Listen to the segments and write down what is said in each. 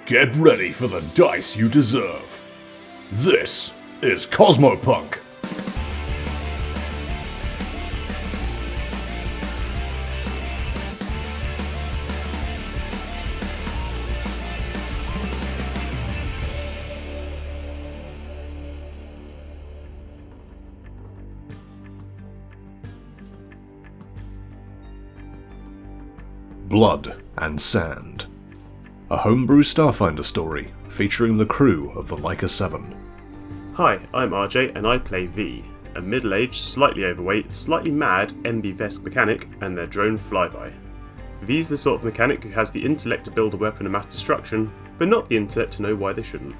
Get ready for the dice you deserve. This is Cosmopunk. Blood and Sand. A homebrew Starfinder story featuring the crew of the Leica 7. Hi, I'm RJ and I play Vee, a middle-aged, slightly overweight, slightly mad MB-Vesk mechanic and their drone flyby. Vee's the sort of mechanic who has the intellect to build a weapon of mass destruction, but not the intellect to know why they shouldn't.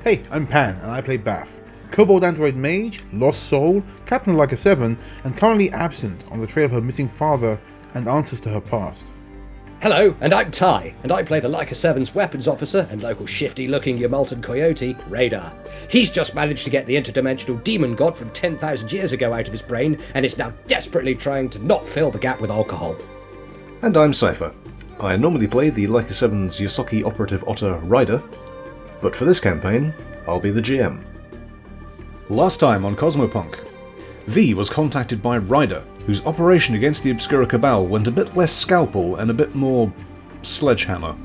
Hey, I'm Pan and I play Bath, Kobold Android Mage, Lost Soul, Captain of Leica 7, and currently absent on the trail of her missing father and answers to her past. Hello, and I'm Ty, and I play the Leica 7's weapons officer and local shifty-looking Yamaltan coyote, Ryder. He's just managed to get the interdimensional demon god from 10,000 years ago out of his brain, and is now desperately trying to not fill the gap with alcohol. And I'm Cypher. I normally play the Leica 7's Ysoki operative otter Ryder, but for this campaign, I'll be the GM. Last time on Cosmopunk, Vee was contacted by Ryder, whose operation against the Obscura Cabal went a bit less scalpel and a bit more sledgehammer.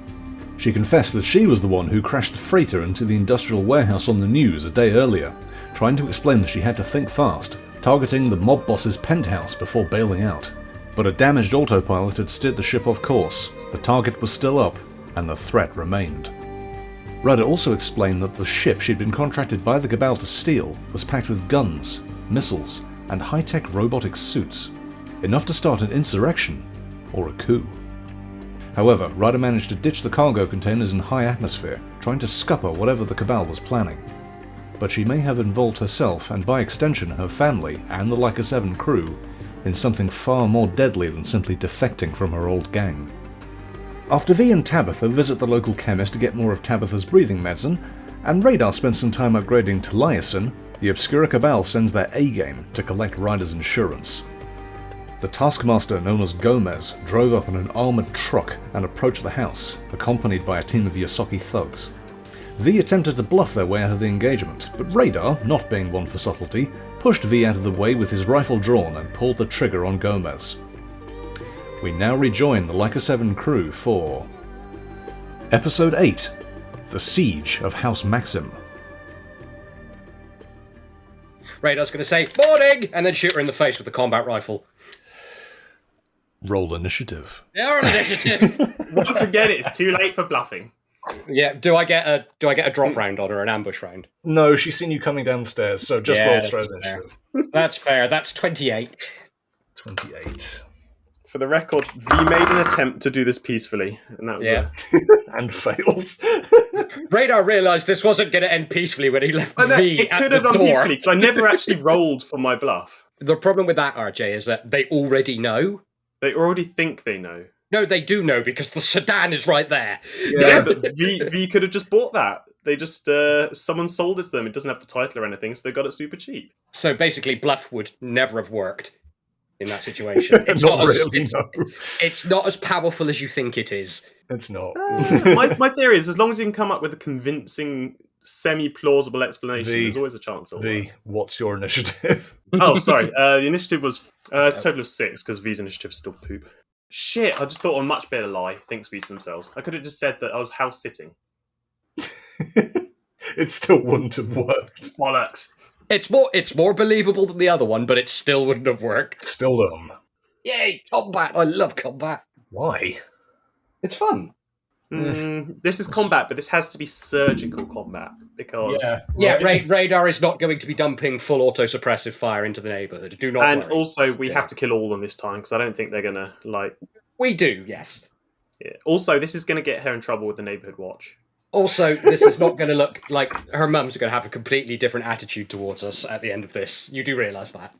She confessed that she was the one who crashed the freighter into the industrial warehouse on the news a day earlier, trying to explain that she had to think fast, targeting the mob boss's penthouse before bailing out. But a damaged autopilot had steered the ship off course, the target was still up, and the threat remained. Ryder also explained that the ship she'd been contracted by the Cabal to steal was packed with guns, missiles, and high-tech robotic suits, enough to start an insurrection or a coup. However, Ryder managed to ditch the cargo containers in high atmosphere, trying to scupper whatever the Cabal was planning. But she may have involved herself, and by extension her family and the Leica 7 crew, in something far more deadly than simply defecting from her old gang. After Vee and Tabitha visit the local chemist to get more of Tabitha's breathing medicine, and Radar spends some time upgrading Talesin, the Obscura Cabal sends their A-game to collect Ryder's insurance. The Taskmaster, known as Gomez, drove up in an armoured truck and approached the house, accompanied by a team of Ysoki thugs. Vee attempted to bluff their way out of the engagement, but Radar, not being one for subtlety, pushed Vee out of the way with his rifle drawn and pulled the trigger on Gomez. We now rejoin the Leica 7 crew for Episode 8, The Siege of House Maxim. Radar's going to say, "Morning!" and then shoot her in the face with the combat rifle. Roll initiative. Yeah, roll initiative! Once again, it's too late for bluffing. Yeah, do I get a drop round on her, an ambush round? No, she's seen you coming down the stairs, so just roll straight initiative. That's fair, that's 28. 28. For the record, Vee made an attempt to do this peacefully, and that was it. And failed. Radar realised this wasn't going to end peacefully when he left Vee it at could the have done door. peacefully, because I never actually rolled for my bluff. The problem with that, RJ, is that they already know. They already think they know. No, they do know, because the sedan is right there. Yeah, but Vee could have just bought that. They just, someone sold it to them. It doesn't have the title or anything, so they got it super cheap. So basically, bluff would never have worked in that situation. It's Not as, really, it's, no. it's not as powerful as you think it is. It's not. My theory is, as long as you can come up with a convincing, semi-plausible explanation, there's always a chance. Vee, what's your initiative? Oh, sorry. The initiative was it's a total of 6 because V's initiative is still poop. Shit! I just thought of a much better lie. Thanks, V to themselves. I could have just said that I was house sitting. It still wouldn't have worked. Bollocks. It's more believable than the other one, but it still wouldn't have worked. Still dumb. Yay, combat! I love combat. Why? It's fun. This is combat, but this has to be surgical combat because Radar is not going to be dumping full auto-suppressive fire into the neighbourhood. Do not and worry. also we have to kill all of them this time because I don't think they're gonna We do, yes. Yeah. Also, this is gonna get her in trouble with the neighbourhood watch. Also, this is not going to look like her mum's going to have a completely different attitude towards us at the end of this. You do realise that.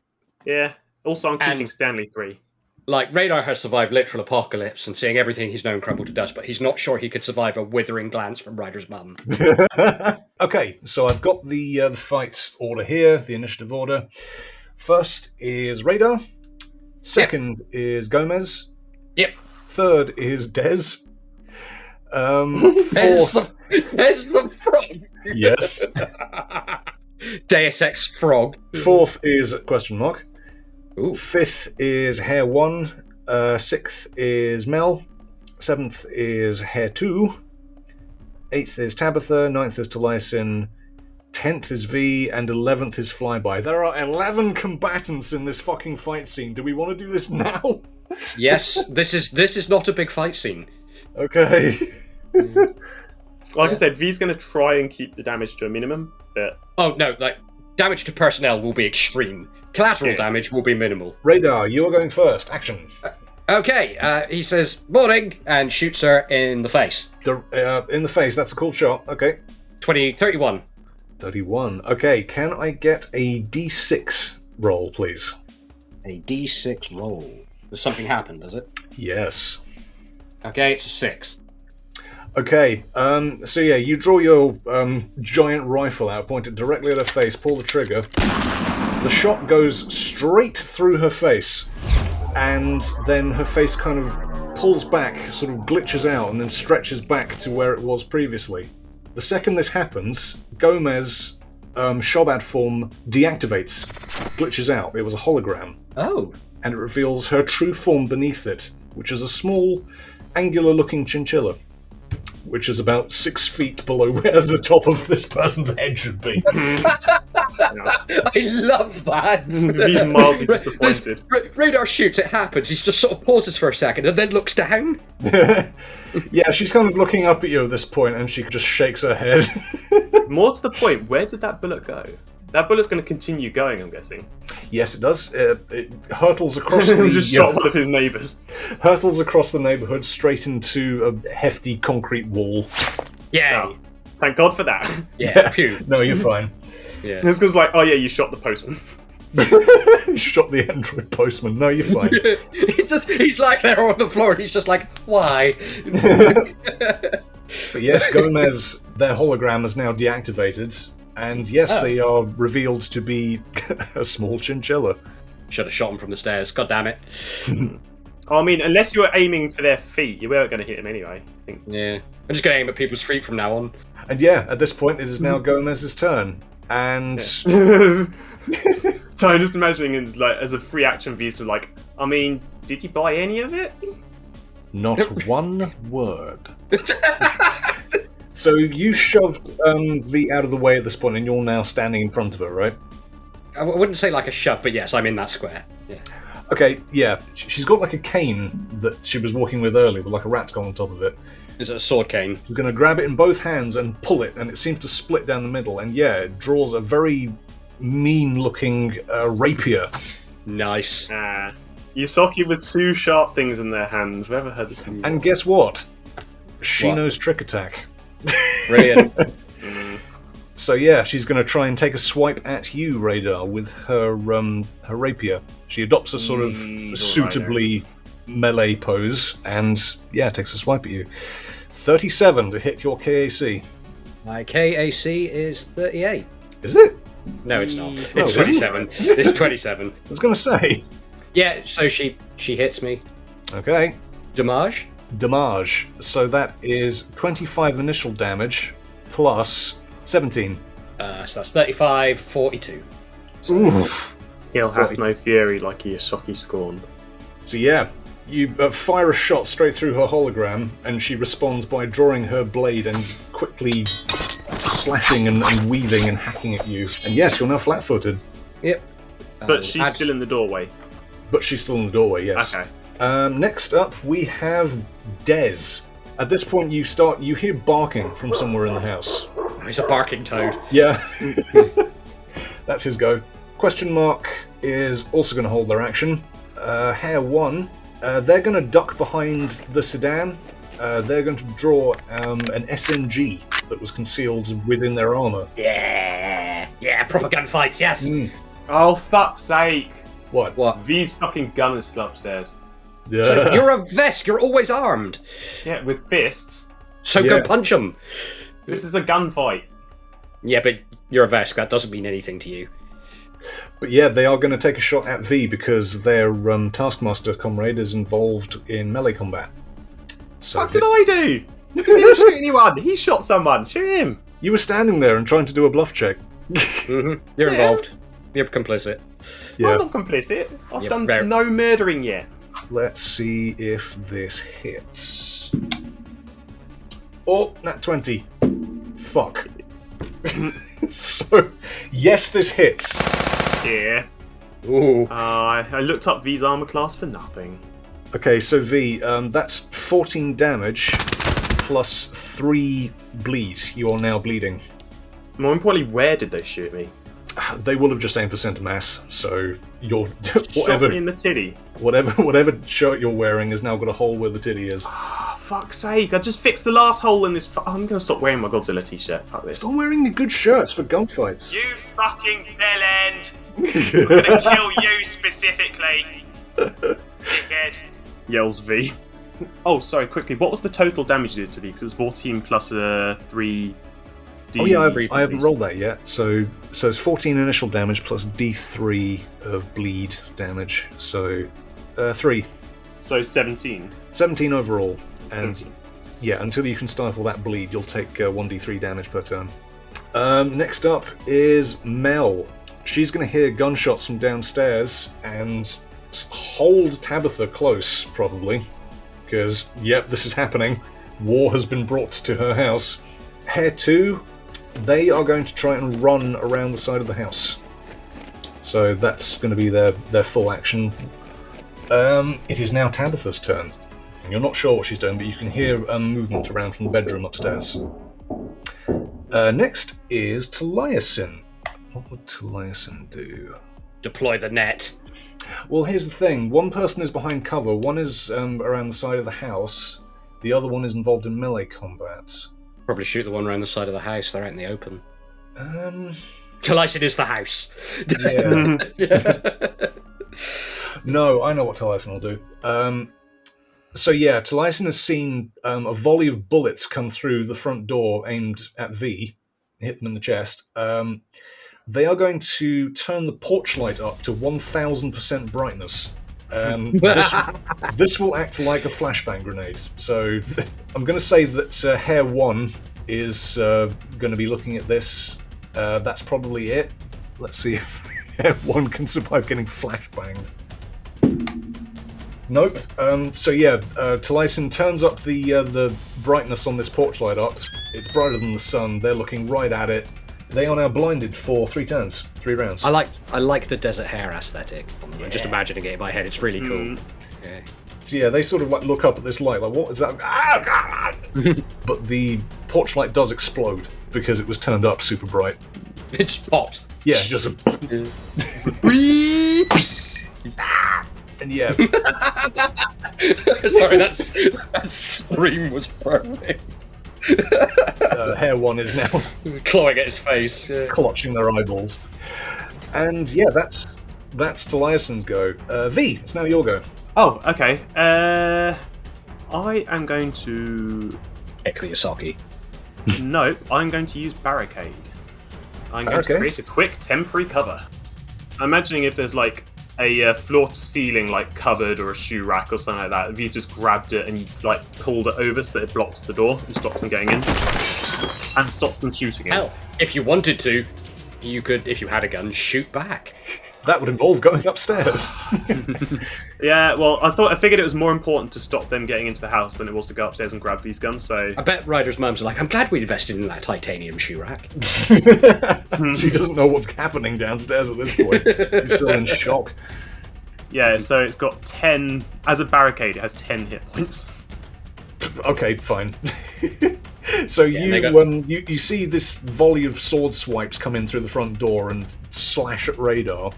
Yeah. Also, I'm keeping Stanley 3. Like, Radar has survived literal apocalypse and seeing everything he's known crumble to dust, but he's not sure he could survive a withering glance from Ryder's mum. Okay, so I've got the fight order here, the initiative order. First is Radar. Second is Gomez. Yep. Third is Dez. Fourth. There's the frog. Yes. Deus Ex frog. Fourth is question mark. Ooh. Fifth is Hair 1. Sixth is Mel. Seventh is Hair 2. Eighth is Tabitha. Ninth is Talesin. 10th is Vee, and 11th is Flyby. There are 11 combatants in this fucking fight scene. Do we want to do this now? Yes, this is not a big fight scene. Okay. Like I said, V's going to try and keep the damage to a minimum, but... Oh, no, like, damage to personnel will be extreme. Collateral damage will be minimal. Radar, you are going first. Action. Okay, he says, morning, and shoots her in the face. In the face, that's a cool shot. Okay. 31. 31. Okay, can I get a d6 roll, please? A d6 roll. Does something happen, does it? Yes. Okay, it's a 6. Okay, so yeah, you draw your giant rifle out, point it directly at her face, pull the trigger. The shot goes straight through her face, and then her face kind of pulls back, sort of glitches out, and then stretches back to where it was previously. The second this happens, Gomez Shobad form deactivates, glitches out. It was a hologram. Oh. And it reveals her true form beneath it, which is a small, angular-looking chinchilla, which is about 6 feet below where the top of this person's head should be. I love that. He's mildly disappointed. Radar shoots, it happens. He just sort of pauses for a second and then looks down. Yeah, she's kind of looking up at you at this point, and she just shakes her head. More to the point, where did that bullet go? That bullet's going to continue going, I'm guessing. Yes, it does. It hurtles across the... just shot one of his neighbours. Hurtles across the neighbourhood straight into a hefty concrete wall. Yeah. Oh, thank God for that. Yeah, phew. No, you're fine. Yeah. It's because like, oh yeah, you shot the postman. Shot the android postman. No, you're fine. He's like there on the floor and he's just like, why? But yes, Gomez, their hologram is now deactivated. And yes, they are revealed to be a small chinchilla. Should have shot him from the stairs. God damn it. I mean, unless you were aiming for their feet, you weren't going to hit him anyway. I think. Yeah. I'm just going to aim at people's feet from now on. And yeah, at this point, it is now Gomez's turn. And... So I'm just imagining it like, as a free action V's like, I mean, did you buy any of it? Not one word. So you shoved V out of the way at this point, and you're now standing in front of her, right? I wouldn't say like a shove, but yes, I'm in that square. Yeah. Okay, yeah. She's got like a cane that she was walking with earlier, with like a rat skull on top of it. Is it a sword cane? She's going to grab it in both hands and pull it, and it seems to split down the middle. And yeah, it draws a very mean-looking rapier. Nice. Ysoki with 2 sharp things in their hands. We ever heard this before? And guess what? She What? knows trick attack. Brilliant. So yeah, she's going to try and take a swipe at you, Radar, with her her rapier. She adopts a sort of suitably melee pose, and yeah, takes a swipe at you. 37 to hit your KAC. My KAC is 38. Is it? No, it's not. Oh, It's 27. It's 27. I was going to say. Yeah, so she hits me. Okay. Damage? Damage. So that is 25 initial damage plus 17. So that's 35, 42. Oof. He'll have no fury like Ysoki scorned. So yeah, you fire a shot straight through her hologram, and she responds by drawing her blade and quickly slashing and weaving and hacking at you. And yes, you're now flat-footed. Yep. But she's still in the doorway. But she's still in the doorway, yes. Okay. Next up, we have Dez. At this point, you hear barking from somewhere in the house. He's a barking toad. Yeah. That's his go. Question mark is also going to hold their action. Hair 1, they're going to duck behind the sedan. They're going to draw an SMG that was concealed within their armour. Yeah, proper gunfights, yes. Oh, fuck's sake. What? V's fucking gun is still upstairs. Yeah. So you're a Vesk, you're always armed. Yeah, with fists. So go punch him. This is a gunfight. Yeah, but you're a Vesk, that doesn't mean anything to you. But yeah, they are going to take a shot at V because their Taskmaster comrade is involved in melee combat. So What did I do? He didn't shoot anyone. He shot someone. Shoot him. You were standing there and trying to do a bluff check. Mm-hmm. You're involved. You're complicit. Yeah. I'm not complicit. I've done very- no murdering yet. Let's see if this hits. Oh, nat 20. Fuck. So, yes, this hits. Yeah. Ooh. I looked up V's armor class for nothing. Okay, so V, that's 14 damage plus 3 bleed. You are now bleeding. More importantly, where did they shoot me? They will have just aimed for center mass, so you're Shot me in the titty. whatever shirt you're wearing has now got a hole where the titty is. Oh, fuck's sake! I just fixed the last hole in this. I'm gonna stop wearing my Godzilla t-shirt. Fuck this. Stop wearing the good shirts for gunfights. You fucking bellend! I'm gonna kill you specifically, dickhead. Yells V. Oh, sorry. Quickly, what was the total damage you did to V? Because it was 14 plus 3. Oh yeah, I haven't rolled that yet. So it's 14 initial damage plus D3 of bleed damage. So 3. So 17. 17 overall. And 17. yeah, until you can stifle that bleed, you'll take 1d3 damage per turn. Next up is Mel. She's going to hear gunshots from downstairs and hold Tabitha close, probably. Because, yep, this is happening. War has been brought to her house. Hare 2, they are going to try and run around the side of the house. So that's going to be their full action. It is now Tabitha's turn. You're not sure what she's doing, but you can hear movement around from the bedroom upstairs. Next is Talesin. What would Talesin do? Deploy the net. Well, here's the thing. One person is behind cover, one is around the side of the house, the other one is involved in melee combat. Probably shoot the one around the side of the house. They're out in the open. Talesin is the house. Yeah. No, I know what Talesin will do. So yeah, Talesin has seen a volley of bullets come through the front door aimed at V, hit them in the chest. They are going to turn the porch light up to 1000% brightness. This will act like a flashbang grenade. So I'm going to say that Hare 1 is going to be looking at this. That's probably it. Let's see if Hare 1 can survive getting flashbanged. Nope. So yeah, Talesin turns up the brightness on this porch light up. It's brighter than the sun. They're looking right at it. They are now blinded for 3 turns, 3 rounds. I like the desert hair aesthetic. Yeah. I'm just imagining it in my head. It's really cool. Yeah. So yeah, they sort of like look up at this light, like, what is that? Ah, God! But the porch light does explode because it was turned up super bright. It just popped. Yeah, just a... And yeah. Sorry, that scream was perfect. Hare 1 is now clawing at his face, clutching their eyeballs. And yeah, that's Talesin's go. V, it's now your go. Oh, okay. I am going to... Heck the Ysoki. No, I'm going to use barricade. I'm going to create a quick temporary cover. I'm imagining if there's like a floor-to-ceiling like cupboard or a shoe rack or something like that, if you just grabbed it and you like pulled it over so that it blocks the door and stops them getting in and stops them shooting in. Hell, if you wanted to, you could, if you had a gun, shoot back. That would involve going upstairs. Yeah, well, I figured it was more important to stop them getting into the house than it was to go upstairs and grab these guns, so... I bet Ryder's mums are like, I'm glad we invested in that titanium shoe rack. She doesn't know what's happening downstairs at this point. She's still in shock. Yeah, so it's got 10... As a barricade, it has 10 hit points. Okay, fine. So you see this volley of sword swipes come in through the front door and slash at Radar.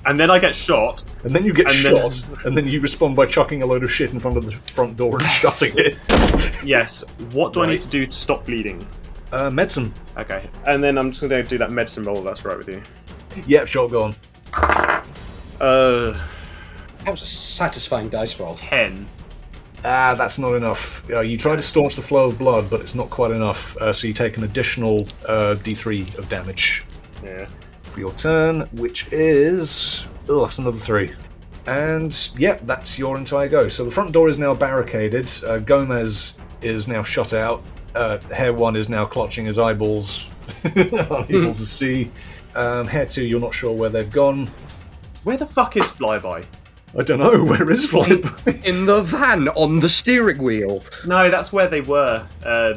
And then I get shot. And then you get shot, and then you respond by chucking a load of shit in front of the front door and shutting it. Yes. What do I need to do to stop bleeding? Medicine. Okay. And then I'm just going to do that medicine roll, if that's right with you. Yep, shotgun. That was a satisfying dice roll. 10. That's not enough. You try to staunch the flow of blood, but it's not quite enough, so you take an additional D3 of damage. Yeah. For your turn, which is... Oh, that's another 3. And, yeah, that's your entire go. So the front door is now barricaded. Gomez is now shot out. Hair 1 is now clutching his eyeballs, unable to see. Hair 2, you're not sure where they've gone. Where the fuck is Flyby? I don't know, where is Flyby? In the van on the steering wheel. No, that's where they were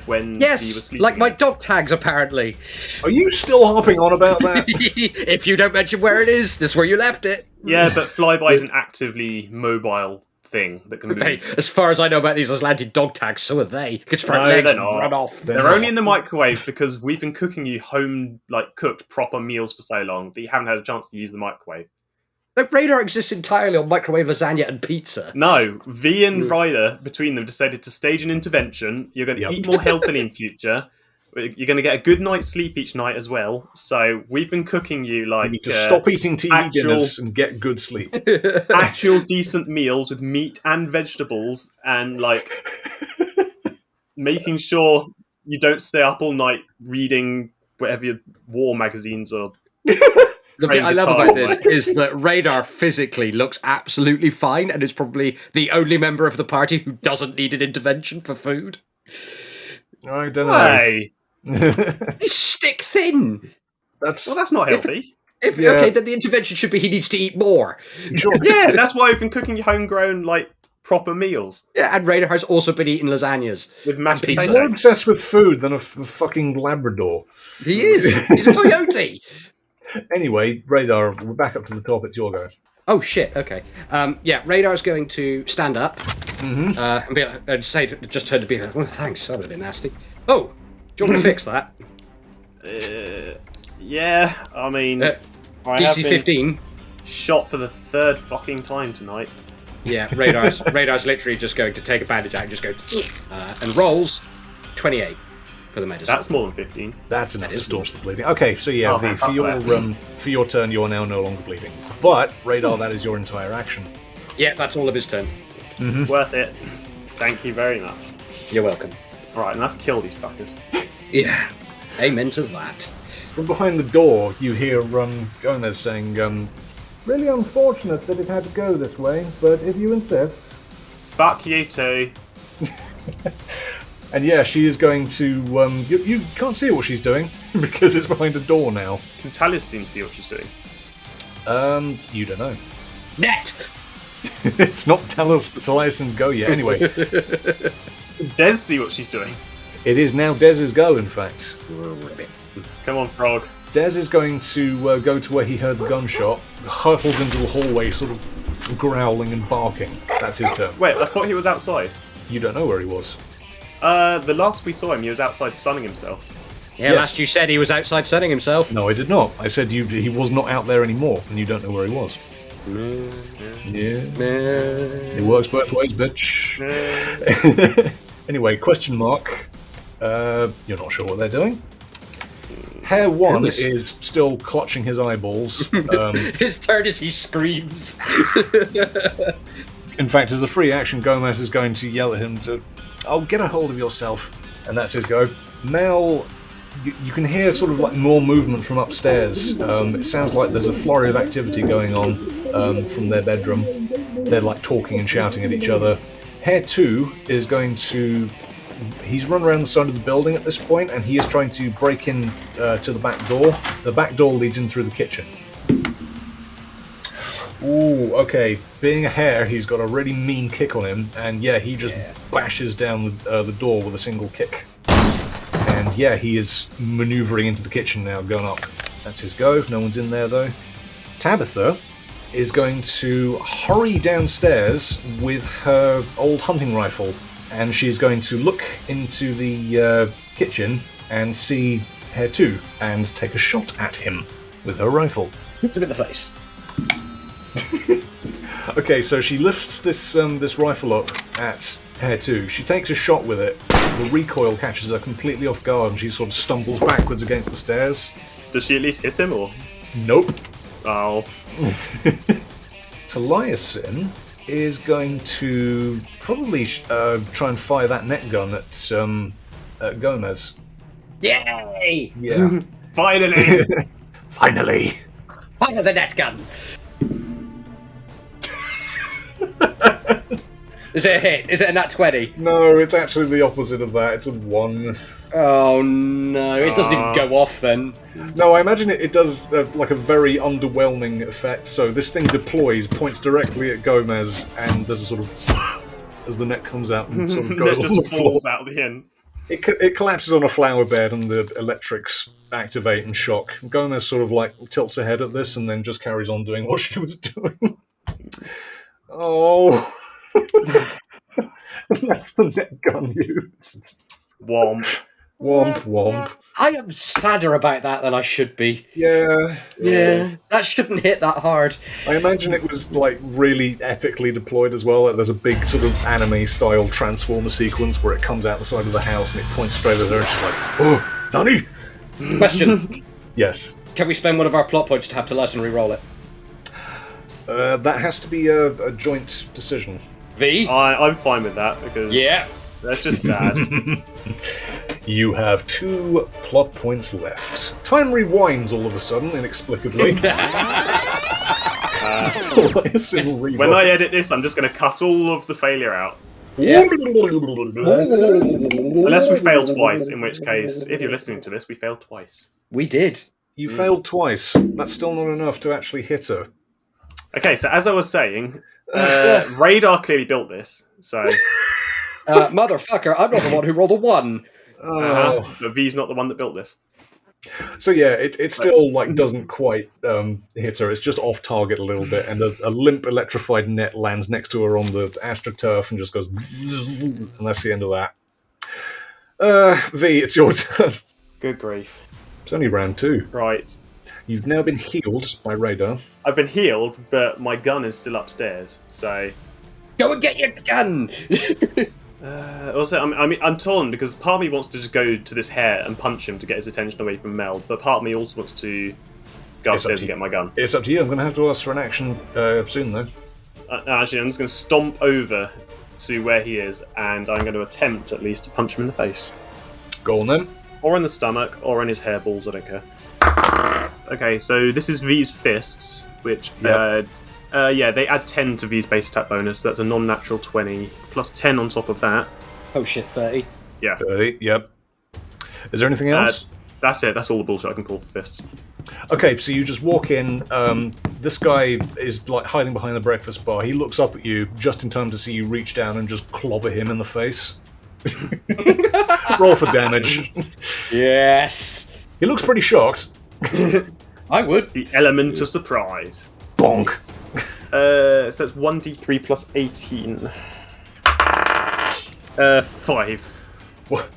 when he was Yes, sleeping. like my dog tags, apparently. Are you still harping on about that? If you don't mention where it is, that's where you left it. Yeah, but Flyby is an actively mobile thing that can move. Hey, as far as I know about these Icelandic dog tags, so are they. You could spread No, legs they're and not. run off. They're only in the microwave because we've been cooking you cooked proper meals for so long that you haven't had a chance to use the microwave. Like, Radar exists entirely on microwave lasagna and pizza. No, Vee and Ryder, between them, decided to stage an intervention. You're going to eat more healthily in future. You're going to get a good night's sleep each night as well. So we've been cooking you like... You need to stop eating TV dinners and get good sleep. Actual decent meals with meat and vegetables and, like, making sure you don't stay up all night reading whatever your war magazines are. The bit I love about this is that Radar physically looks absolutely fine and is probably the only member of the party who doesn't need an intervention for food. I don't know. Hey! He's stick thin. Well, that's not healthy. Okay, then the intervention should be he needs to eat more. Sure. Yeah, that's why we've been cooking you homegrown, like, proper meals. Yeah, and Radar has also been eating lasagnas. With mashed He's potatoes. more obsessed with food than a fucking Labrador. He is. He's a coyote. Anyway, Radar, we're back up to the top. It's your go. Oh shit! Okay. Yeah, Radar's going to stand up and be like, and say, just turn to be like, "Oh, thanks. That would have been nasty." Oh, do you want me to fix that? Yeah, I mean, I have DC been 15. shot for the third fucking time tonight. Yeah, Radar's literally just going to take a bandage out and just go and rolls 28 for the medicine. That's more than 15. That's enough That to is staunch the bleeding. Okay, so yeah, Oh, V, fuck for your turn, you are now no longer bleeding. But Radar, that is your entire action. Yeah, that's all of his turn. Worth it. Thank you very much. You're welcome. Alright, and let's kill these fuckers. Yeah, amen to that. From behind the door, you hear Gomez saying, "Really unfortunate that it had to go this way, but if you insist." Fuck you too. And yeah, she is going to. You can't see what she's doing because it's behind a door now. Can Talesin see what she's doing? You don't know. Net! It's not Talesin's go yet. Anyway, Des see what she's doing? it is now Dez's go, in fact. Come on, frog. Dez is going to go to where he heard the gunshot, hurtles into the hallway, sort of growling and barking. That's his turn. Wait, I thought he was outside. You don't know where he was. The last we saw him, he was outside sunning himself. Yeah, Yes. last you said he was outside sunning himself. No, I did not. I said he was not out there anymore, and you don't know where he was. Yeah. It works both ways, bitch. Anyway, question mark. You're not sure what they're doing? Hair 1 is still clutching his eyeballs. His turn as he screams. In fact, as a free action, Gomez is going to yell at him to, "Oh, get a hold of yourself." And that's his go. Mel, you can hear sort of like more movement from upstairs. It sounds like there's a flurry of activity going on from their bedroom. They're like talking and shouting at each other. Hair 2 is going to... He's run around the side of the building at this point, and he is trying to break in to the back door. The back door leads in through the kitchen. Ooh, okay. Being a hare, he's got a really mean kick on him, and yeah, he just bashes down the door with a single kick. And yeah, he is manoeuvring into the kitchen now, going up. That's his go. No one's in there, though. Tabitha is going to hurry downstairs with her old hunting rifle, and she's going to look into the kitchen and see Hare 2 and take a shot at him with her rifle. Hit him in the face. Okay, so she lifts this rifle up at Hare 2. She takes a shot with it. The recoil catches her completely off guard, and she sort of stumbles backwards against the stairs. Does she at least hit him, or...? Nope. Oh. Talesin is going to probably try and fire that net gun at Gomez. Yay! Yeah. Finally! Finally! Fire the net gun! Is it a hit? Is it a nat 20? No, it's actually the opposite of that. It's a 1. Oh no, it doesn't even go off then. No, I imagine it does like a very underwhelming effect. So this thing deploys, points directly at Gomez, and there's a sort of as the net comes out and sort of goes It on just the floor. falls out the end. It collapses on a flower bed, and the electrics activate and shock. Gomez sort of like tilts her head at this, and then just carries on doing what she was doing. Oh, that's the net gun used. Womp. Womp womp. I am sadder about that than I should be. Yeah. That shouldn't hit that hard. I imagine it was like really epically deployed as well. Like, there's a big sort of anime-style transformer sequence where it comes out the side of the house and it points straight at her, and she's like, "Oh, Nani?" Question: Yes. Can we spend one of our plot points to have Talesin re-roll it? That has to be a joint decision. V? I'm fine with that because that's just sad. You have 2 plot points left. Time rewinds all of a sudden, inexplicably. When I edit this, I'm just going to cut all of the failure out. Yeah. Unless we fail twice, in which case, if you're listening to this, we failed twice. We did. You failed twice. That's still not enough to actually hit her. Okay, so as I was saying, Radar clearly built this, so... Motherfucker, I'm not the one who rolled a 1. But V's not the one that built this. So yeah, it still like doesn't quite hit her. It's just off target a little bit, and a limp electrified net lands next to her on the astroturf and just goes, and that's the end of that. V, it's your turn. Good grief. It's only round 2. Right. You've now been healed by Radar. I've been healed, but my gun is still upstairs, so... Go and get your gun! Also, I'm torn because part of me wants to just go to this hare and punch him to get his attention away from Mel, but part of me also wants to go upstairs and get my gun. It's up to you. I'm going to have to ask for an action soon, though. Actually, I'm just going to stomp over to where he is, and I'm going to attempt at least to punch him in the face. Go on then. Or in the stomach, or in his hairballs, I don't care. Okay, so this is V's fists, which... Yep. they add 10 to V's base attack bonus. That's a non-natural 20, plus 10 on top of that. Oh shit, 30. Yeah. 30, yep. Is there anything else? That's it. That's all the bullshit I can pull for fists. Okay, so you just walk in. This guy is like hiding behind the breakfast bar. He looks up at you just in time to see you reach down and just clobber him in the face. Roll for damage. Yes! He looks pretty shocked. I would. The element of surprise. Bonk. So that's 1d3 plus 18. 5. What?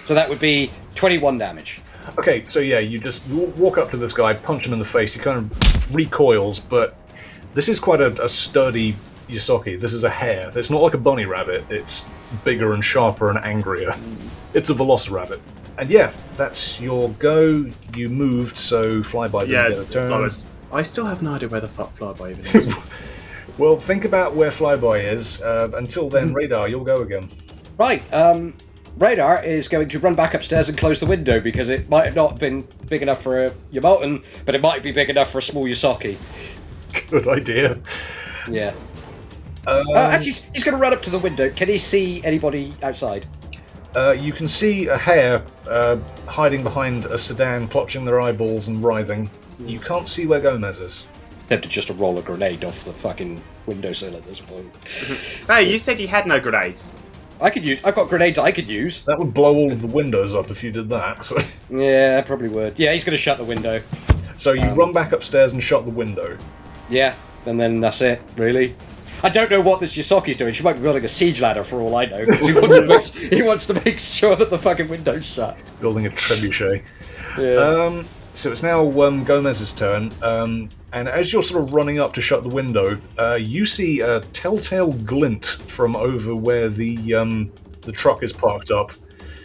So that would be 21 damage. Okay, so yeah, you just walk up to this guy, punch him in the face. He kind of recoils, but this is quite a sturdy Ysoki. This is a hare. It's not like a bunny rabbit. It's bigger and sharper and angrier. It's a velociraptor. And yeah, that's your go. You moved, so Flyby didn't get a turn. I still have no idea where the fuck Flyby even is. Well, think about where Flyby is. Until then, Radar, you'll go again. Right, Radar is going to run back upstairs and close the window because it might have not been big enough for a Yamolten, but it might be big enough for a small Ysoki. Good idea. Yeah. Actually, he's going to run up to the window. Can he see anybody outside? You can see a hare hiding behind a sedan, clutching their eyeballs and writhing. You can't see where Gomez is. Tempted just to roll a grenade off the fucking windowsill at this point. Hey, you said you had no grenades. I've got grenades I could use. That would blow all of the windows up if you did that. So, Yeah, probably would. Yeah, he's going to shut the window. so you run back upstairs and shut the window. Yeah, and then that's it, really. I don't know what this Ysoki's doing. She might be building a siege ladder for all I know, because he wants to make sure that the fucking window's shut. Building a trebuchet. Yeah. So it's now Gomez's turn, and as you're sort of running up to shut the window, you see a telltale glint from over where the truck is parked up.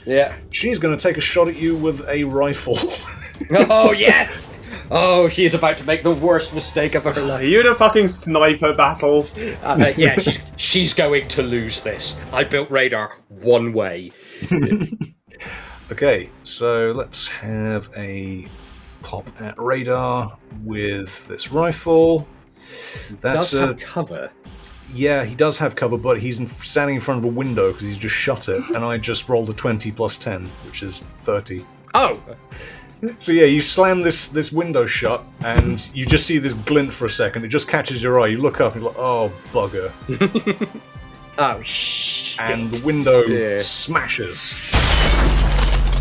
Yeah. She's going to take a shot at you with a rifle. Oh, yes! Oh, she is about to make the worst mistake of her life. Are you in a fucking sniper battle? Yeah, she's going to lose this. I built Radar one way. Okay, so let's have a pop at Radar with this rifle. That's Does have cover. Yeah, he does have cover, but he's standing in front of a window because he's just shut it, and I just rolled a 20 plus 10, which is 30. Oh! So yeah, you slam this window shut, and you just see this glint for a second. It just catches your eye. You look up, and you're like, oh, bugger. Oh, shit. And the window smashes.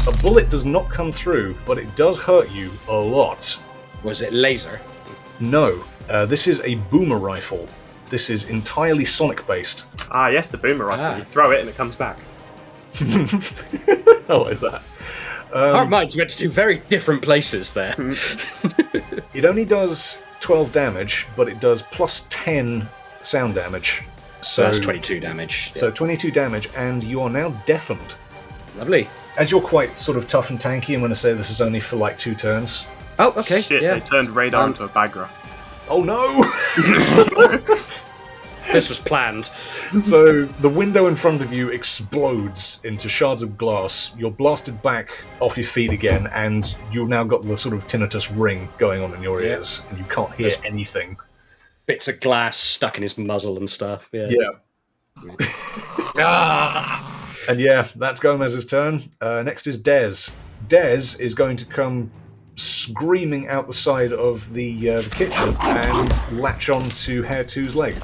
A bullet does not come through, but it does hurt you a lot. Was it laser? No, this is a boomer rifle. This is entirely sonic-based. Ah, yes, the boomer rifle. You throw it and it comes back. I like that. Our minds went to two very different places there. It only does 12 damage, but it does plus 10 sound damage. So that's 22 damage. So 22 damage, and you are now deafened. Lovely. As you're quite sort of tough and tanky, I'm going to say this is only for like 2 turns. Oh, okay. Shit, yeah. they turned Radar into a Bagra. Oh no! This was planned. So the window in front of you explodes into shards of glass. You're blasted back off your feet again, and you've now got the sort of tinnitus ring going on in your ears, and you can't hear anything. Bits of glass stuck in his muzzle and stuff. Yeah. And yeah, that's Gomez's turn. Next is Dez. Dez is going to come screaming out the side of the kitchen and latch on to Hair 2's leg.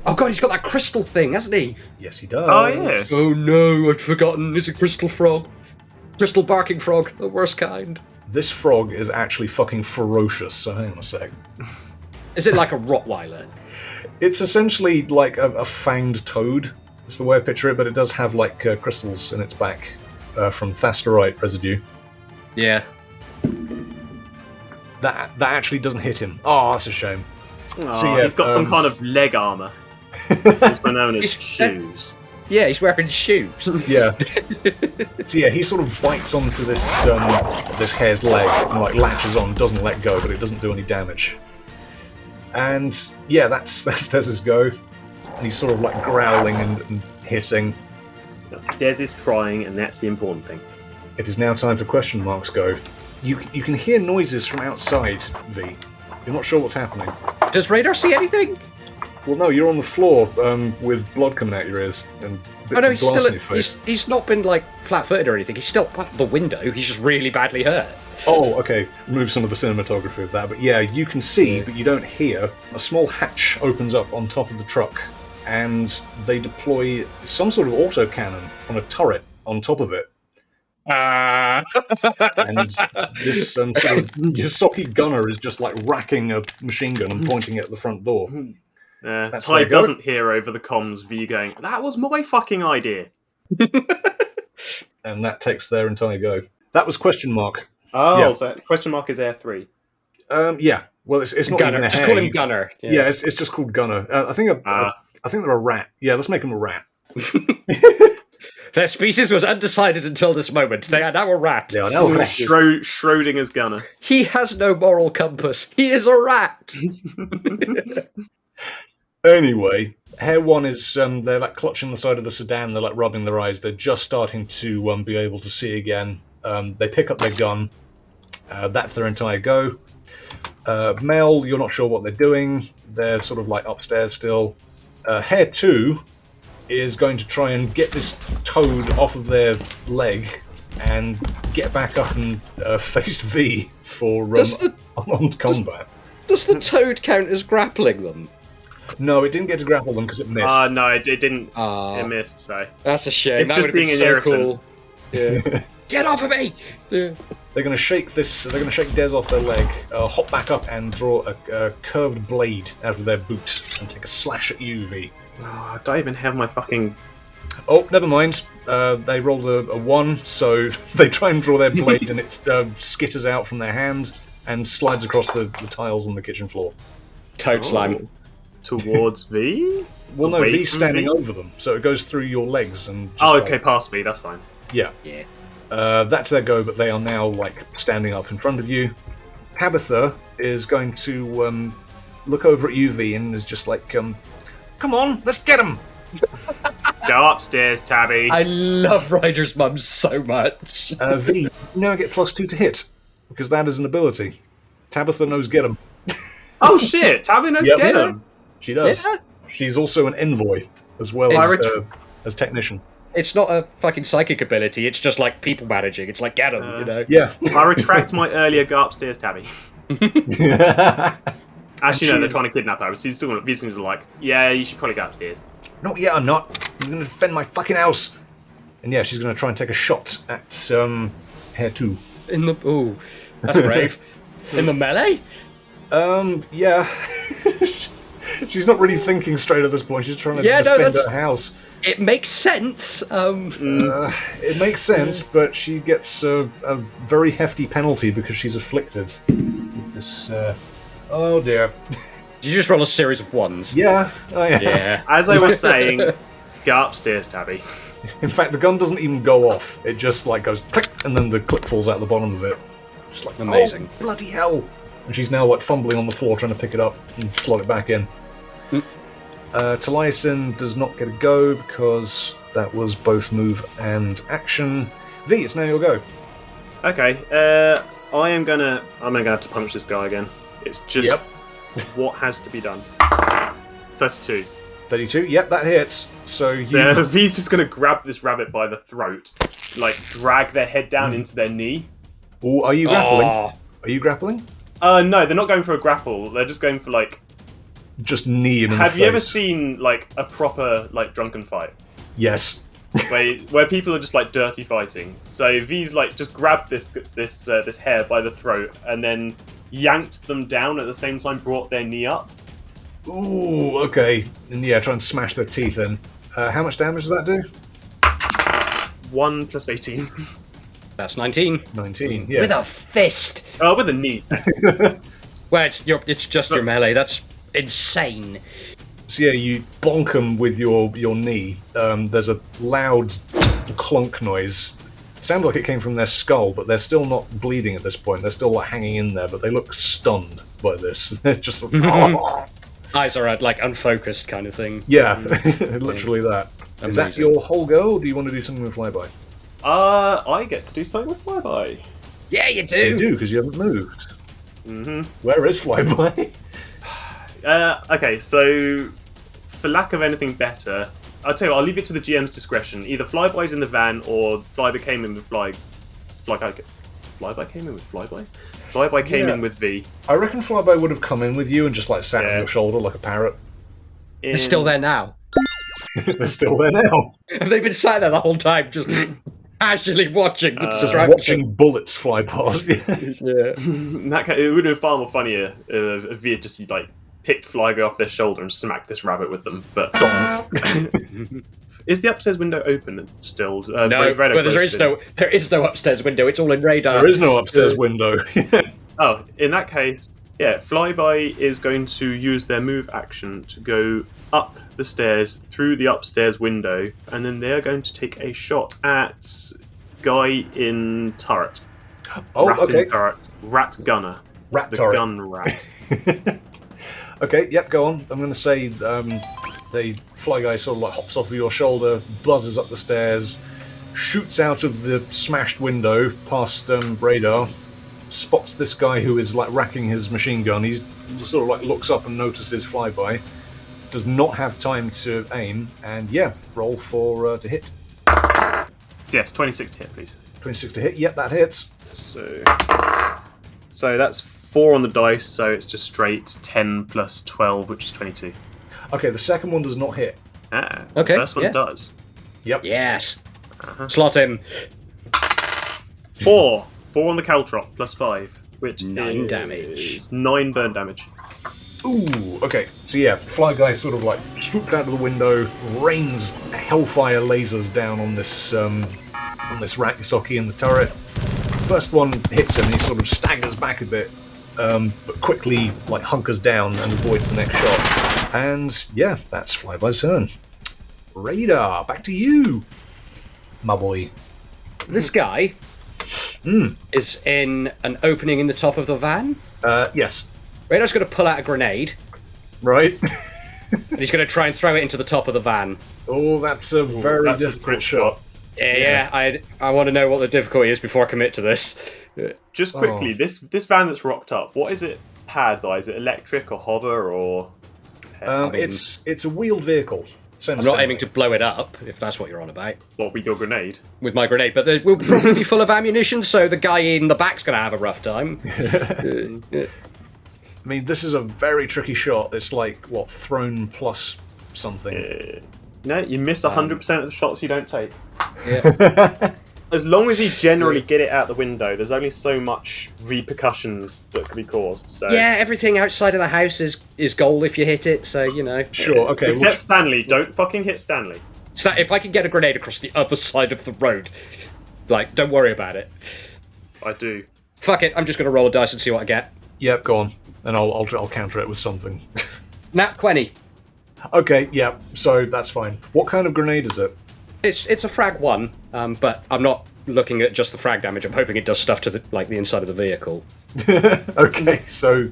Oh god, he's got that crystal thing, hasn't he? Yes, he does. Oh, yes. Oh no, I'd forgotten. It's a crystal frog. Crystal barking frog, the worst kind. This frog is actually fucking ferocious, so hang on a sec. Is it like a Rottweiler? It's essentially like a fanged toad. That's the way I picture it, but it does have like crystals in its back from Thasterite residue. Yeah. That actually doesn't hit him. Oh, that's a shame. Oh, So, yeah, he's got some kind of leg armour. Also known as shoes. Yeah, he's wearing shoes. Yeah. So yeah, he sort of bites onto this this hare's leg and like latches on, doesn't let go, but it doesn't do any damage. And yeah, that's Dez's go. And he's sort of like growling and hissing. Dez is trying, and that's the important thing. It is now time for question marks go. You can hear noises from outside, V. You're not sure what's happening. Does Ryder see anything? Well, no, you're on the floor with blood coming out your ears and bits No, of he's glass still in your face. he's not been like flat-footed or anything. He's still at the window. He's just really badly hurt. Oh, okay. Remove some of the cinematography of that. But yeah, you can see, but you don't hear. A small hatch opens up on top of the truck, and they deploy some sort of autocannon on a turret on top of it. And this sort of Ysoki gunner is just like racking a machine gun and pointing it at the front door. Ty doesn't hear over the comms V going, "That was my fucking idea." And that takes their entire go. That was question mark. Oh, Yeah. so question mark is Air 3. Yeah. Well, it's not Gunner. even a Just hare. call him Gunner. Yeah, it's just called gunner. I think they're a rat. Yeah, let's make him a rat. Their species was undecided until this moment. They are now a rat. They are now a rat. Schrodinger's gunner. He has no moral compass. He is a rat. Anyway, Hare 1 is, they're like clutching the side of the sedan, they're like rubbing their eyes, they're just starting to be able to see again. They pick up their gun, that's their entire go. Mel, you're not sure what they're doing, they're sort of like upstairs still. Hare 2 is going to try and get this toad off of their leg and get back up and face V for armed combat. Does the toad count as grappling them? No, it didn't get to grapple them because it missed. No, it didn't. It missed, so. That's a shame. It's That just would have been being an so irritant. cool. Yeah. Get off of me! Yeah. They're going to shake Dez off their leg, hop back up and draw a curved blade out of their boot and take a slash at you, V. Oh, I don't even have my fucking... Oh, never mind. They rolled a 1, so they try and draw their blade and it skitters out from their hand and slides across the tiles on the kitchen floor. Toad slime. Towards V? Well, no, Away V's from standing V? over them, so it goes through your legs and. Just Oh, okay, past V, that's fine. Yeah. Yeah. That's their go, but they are now like standing up in front of you. Tabitha is going to look over at you, V, and is just like, "Come on, let's get him." Go upstairs, Tabby. I love Ryder's mum so much. V, you now get +2 to hit because that is an ability. Tabitha knows get him. Oh shit, Tabby knows Yep. get him. She does. Yeah. She's also an envoy, as well as technician. It's not a fucking psychic ability, it's just like people managing. It's like, get them, you know? Yeah. I retract my earlier go upstairs, Tabby. Actually, no, they're trying to kidnap her. These things are like, yeah, you should probably go upstairs. Not yet, I'm not. I'm going to defend my fucking house. And yeah, she's going to try and take a shot at Hair 2. Ooh, that's brave. In the melee? Yeah. She's not really thinking straight at this point. She's trying to defend her house. It makes sense. It makes sense, but she gets a very hefty penalty because she's afflicted. This, oh dear. Did you just roll a series of ones? Yeah. Oh, yeah. Yeah. As I was saying, go upstairs, Tabby. In fact, the gun doesn't even go off. It just like goes click, and then the clip falls out the bottom of it. Just like, amazing. Oh, bloody hell! And she's now like fumbling on the floor trying to pick it up and slot it back in. Talesin does not get a go because that was both move and action. V, it's now your go. Okay, I'm gonna have to punch this guy again. It's just what has to be done. 32. 32. Yep, that hits. So V's just gonna grab this rabbit by the throat, like drag their head down into their knee. Oh, are you grappling? Are you grappling? No, they're not going for a grapple. They're just going for like. Just knee him in the face. Have you ever seen like a proper like drunken fight? Yes. Where people are just like dirty fighting. So V's like just grabbed this hair by the throat and then yanked them down at the same time, brought their knee up. Ooh, okay. And yeah, try and smash their teeth in. How much damage does that do? 1 + 18. That's 19. 19, yeah. With a fist. Oh, with a knee. Well, it's just your melee. That's insane. So yeah, you bonk them with your knee. There's a loud clunk noise. It sounded like it came from their skull, but they're still not bleeding at this point. They're still like hanging in there, but they look stunned by this. They're just like, Eyes are like unfocused kind of thing. yeah, literally that. Amazing. Is that your whole go, or do you want to do something with flyby? I get to do something with flyby. Yeah, you do. You do, because you haven't moved. Where is flyby? Okay, so for lack of anything better, I'll tell you what, I'll leave it to the GM's discretion. Either flyby's in the van or flyby came in with flyby came in with flyby? Flyby came in with V. I reckon flyby would have come in with you and just like sat on your shoulder like a parrot. They're still there now. They're still there now. Have they been sat there the whole time, just casually watching the Just distraction? watching bullets fly past. Yeah. In that case, it would have been far more funnier if V had just like picked flyby off their shoulder and smacked this rabbit with them. But is the upstairs window open still? No, well, there is no upstairs window. It's all in radar. There is no upstairs window. Oh, in that case, yeah, flyby is going to use their move action to go up the stairs through the upstairs window, and then they're going to take a shot at guy in turret. Oh, Rat okay. in turret. Rat gunner. Rat the turret. gun rat. Okay, yep, go on. I'm going to say the fly guy sort of like hops off of your shoulder, buzzes up the stairs, shoots out of the smashed window past radar, spots this guy who is like racking his machine gun. He sort of like looks up and notices flyby, does not have time to aim, and yeah, roll for to hit. Yes, 26 to hit, please. 26 to hit. Yep, that hits. So that's 4 on the dice, so it's just straight 10 plus 12, which is 22. Okay, the second one does not hit. Okay, The first one does. Yep. Yes. Slot him. 4 on the caltrop, plus 5, which 9 damage. is 9 burn damage. Ooh, okay. So yeah, fly guy sort of like swooped out of the window, rains hellfire lasers down on this rat Ysoki in the turret. First one hits him, and he sort of staggers back a bit, but quickly like hunkers down and avoids the next shot. And yeah, that's flyby's turn. Radar, back to you, my boy. This guy is in an opening in the top of the van. Yes. Radar's going to pull out a grenade, Right. and he's going to try and throw it into the top of the van. Oh, that's a very that's a difficult crit shot. Yeah, I want to know what the difficulty is before I commit to this. Just quickly, this van that's rocked up, what is it powered by? Is it electric or hover or... It's a wheeled vehicle. I'm not aiming to blow it up, if that's what you're on about. What, with your grenade? With my grenade, but we'll probably be full of ammunition, so the guy in the back's going to have a rough time. I mean, this is a very tricky shot. It's like, what, thrown plus something. No, you miss 100% of the shots you don't take. Yeah. As long as you generally get it out the window, there's only so much repercussions that can be caused. So. Yeah, everything outside of the house is gold if you hit it, so, you know. Sure, okay. Except Stanley. Don't fucking hit Stanley. If I can get a grenade across the other side of the road, like, don't worry about it. I do. Fuck it, I'm just going to roll a dice and see what I get. Yep, go on. And I'll counter it with something. Nat 20. Okay, yeah, so that's fine. What kind of grenade is it? It's a frag 1, but I'm not looking at just the frag damage. I'm hoping it does stuff to the inside of the vehicle. Okay, so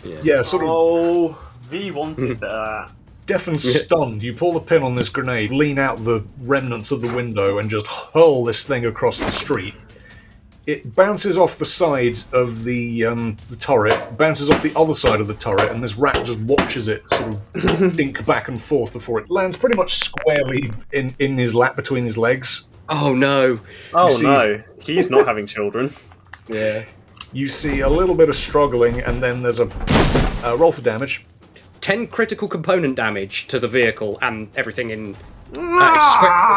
yeah, sort of. Oh, V wanted that. Deaf and stunned, you pull the pin on this grenade, lean out the remnants of the window, and just hurl this thing across the street. It bounces off the side of the turret, bounces off the other side of the turret, and this rat just watches it sort of dink back and forth before it lands pretty much squarely in his lap between his legs. Oh no! Oh no, he's not having children. Yeah. You see a little bit of struggling, and then there's a roll for damage. 10 critical component damage to the vehicle and everything in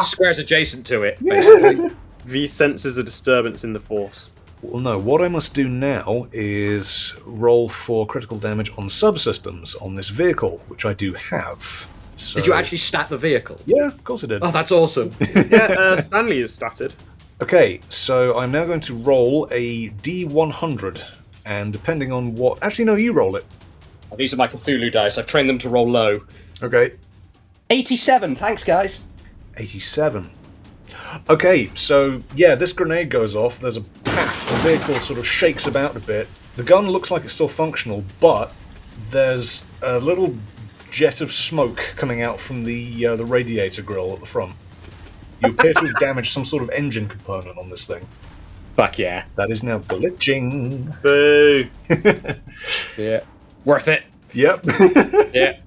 squares adjacent to it, basically. V senses a disturbance in the force. Well, no, what I must do now is roll for critical damage on subsystems on this vehicle, which I do have. So... Did you actually stat the vehicle? Yeah, of course I did. Oh, that's awesome. Yeah, Stanley is statted. Okay, so I'm now going to roll a D100, and depending on what... Actually, no, you roll it. Oh, these are my Cthulhu dice. I've trained them to roll low. Okay. 87, thanks guys. 87. Okay, so, yeah, this grenade goes off, there's a path, the vehicle sort of shakes about a bit. The gun looks like it's still functional, but there's a little jet of smoke coming out from the radiator grill at the front. You appear to have damaged some sort of engine component on this thing. Fuck yeah. That is now glitching. Boo! Yeah. Worth it. Yep. Yeah.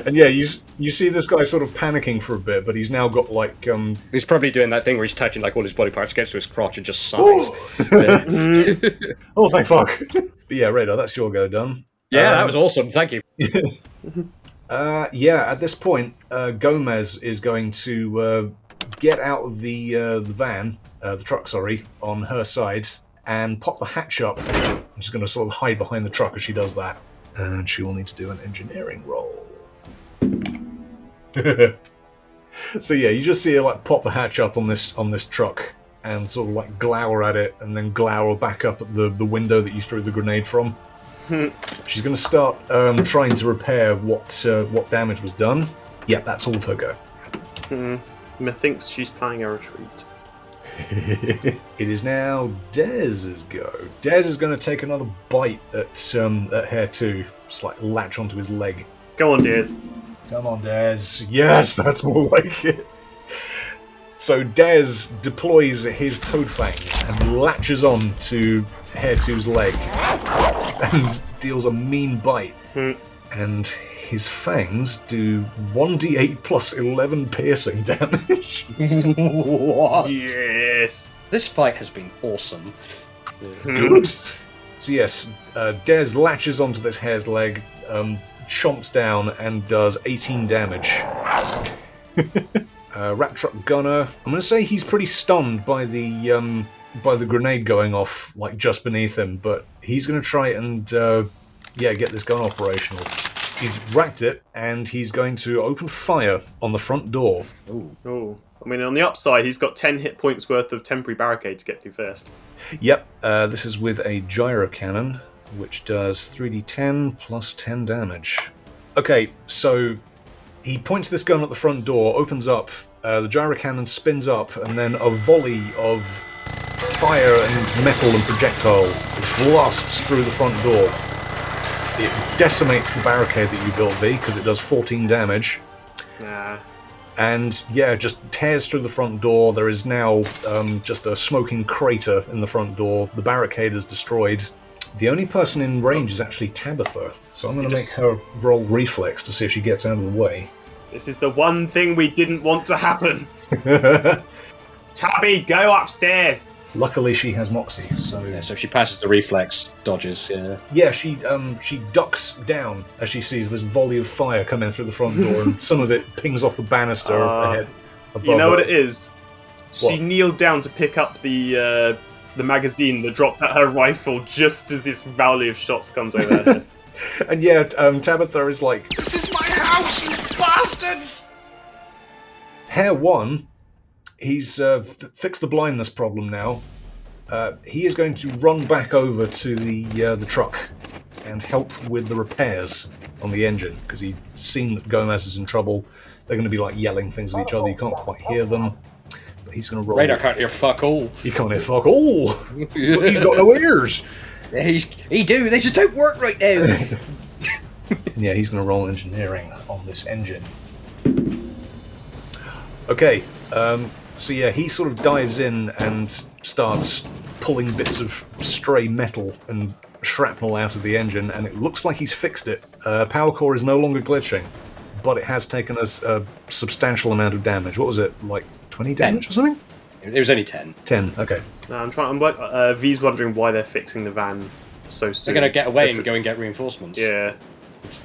And yeah, you see this guy sort of panicking for a bit, but he's now got like He's probably doing that thing where he's touching like all his body parts, gets to his crotch and just sighs. Oh, thank fuck. But yeah, Radar, that's your go done. Yeah, that was awesome. Thank you. Yeah, at this point, Gomez is going to get out of the van, the truck, sorry, on her side, and pop the hatch up. I'm just going to sort of hide behind the truck as she does that. And she will need to do an engineering roll. So yeah, you just see her like pop the hatch up on this truck and sort of like glower at it, and then glower back up at the window that you threw the grenade from. She's going to start trying to repair what damage was done. Yeah, that's all of her go. Methinks she's planning a retreat. It is now Dez's go. Dez is going to take another bite at Hare 2. Just like latch onto his leg. Go on, Dears. Come on, Dez. Yes, that's more like it. So Dez deploys his toad fangs and latches on to Hare 2's leg and deals a mean bite. And his fangs do 1d8 plus 11 piercing damage. What? Yes. This fight has been awesome. Good. So yes, Dez latches onto this hare's leg, chomps down, and does 18 damage. Rat Truck Gunner. I'm going to say he's pretty stunned by the grenade going off, like just beneath him, but he's going to try and get this gun operational. He's racked it, and he's going to open fire on the front door. Ooh. I mean, on the upside, he's got 10 hit points worth of temporary barricade to get to first. Yep, this is with a gyro cannon, which does 3d10 plus 10 damage. Okay, so he points this gun at the front door, opens up, the gyro cannon spins up, and then a volley of fire and metal and projectile blasts through the front door. It decimates the barricade that you built, V, because it does 14 damage. Nah. And yeah, just tears through the front door. There is now just a smoking crater in the front door. The barricade is destroyed. The only person in range is actually Tabitha, so I'm going to make her roll reflex to see if she gets out of the way. This is the one thing we didn't want to happen. Tabby, go upstairs. Luckily, she has Moxie, so... Yeah, so she passes the reflex, dodges, yeah. Yeah, she ducks down as she sees this volley of fire coming through the front door, and some of it pings off the banister ahead. You know her. what it is? She kneeled down to pick up the magazine that dropped at her rifle just as this volley of shots comes over her head. And yeah, Tabitha is like, This is my house, you bastards! Hare 1, he's fixed the blindness problem now. He is going to run back over to the truck and help with the repairs on the engine, because he's seen that Gomez is in trouble. They're going to be like yelling things at each other, you can't quite hear them. But he's going to roll. Radar can't hear fuck all. He can't hear fuck all! He's got no ears! He do, they just don't work right now. Yeah, he's going to roll engineering on this engine. Okay, so yeah, he sort of dives in and starts pulling bits of stray metal and shrapnel out of the engine, and it looks like he's fixed it. Power core is no longer glitching, but it has taken a substantial amount of damage. What was it, like 20 damage or something? It was only 10. 10, okay. No, V's wondering why they're fixing the van so soon. They're going to get away and go and get reinforcements. Yeah.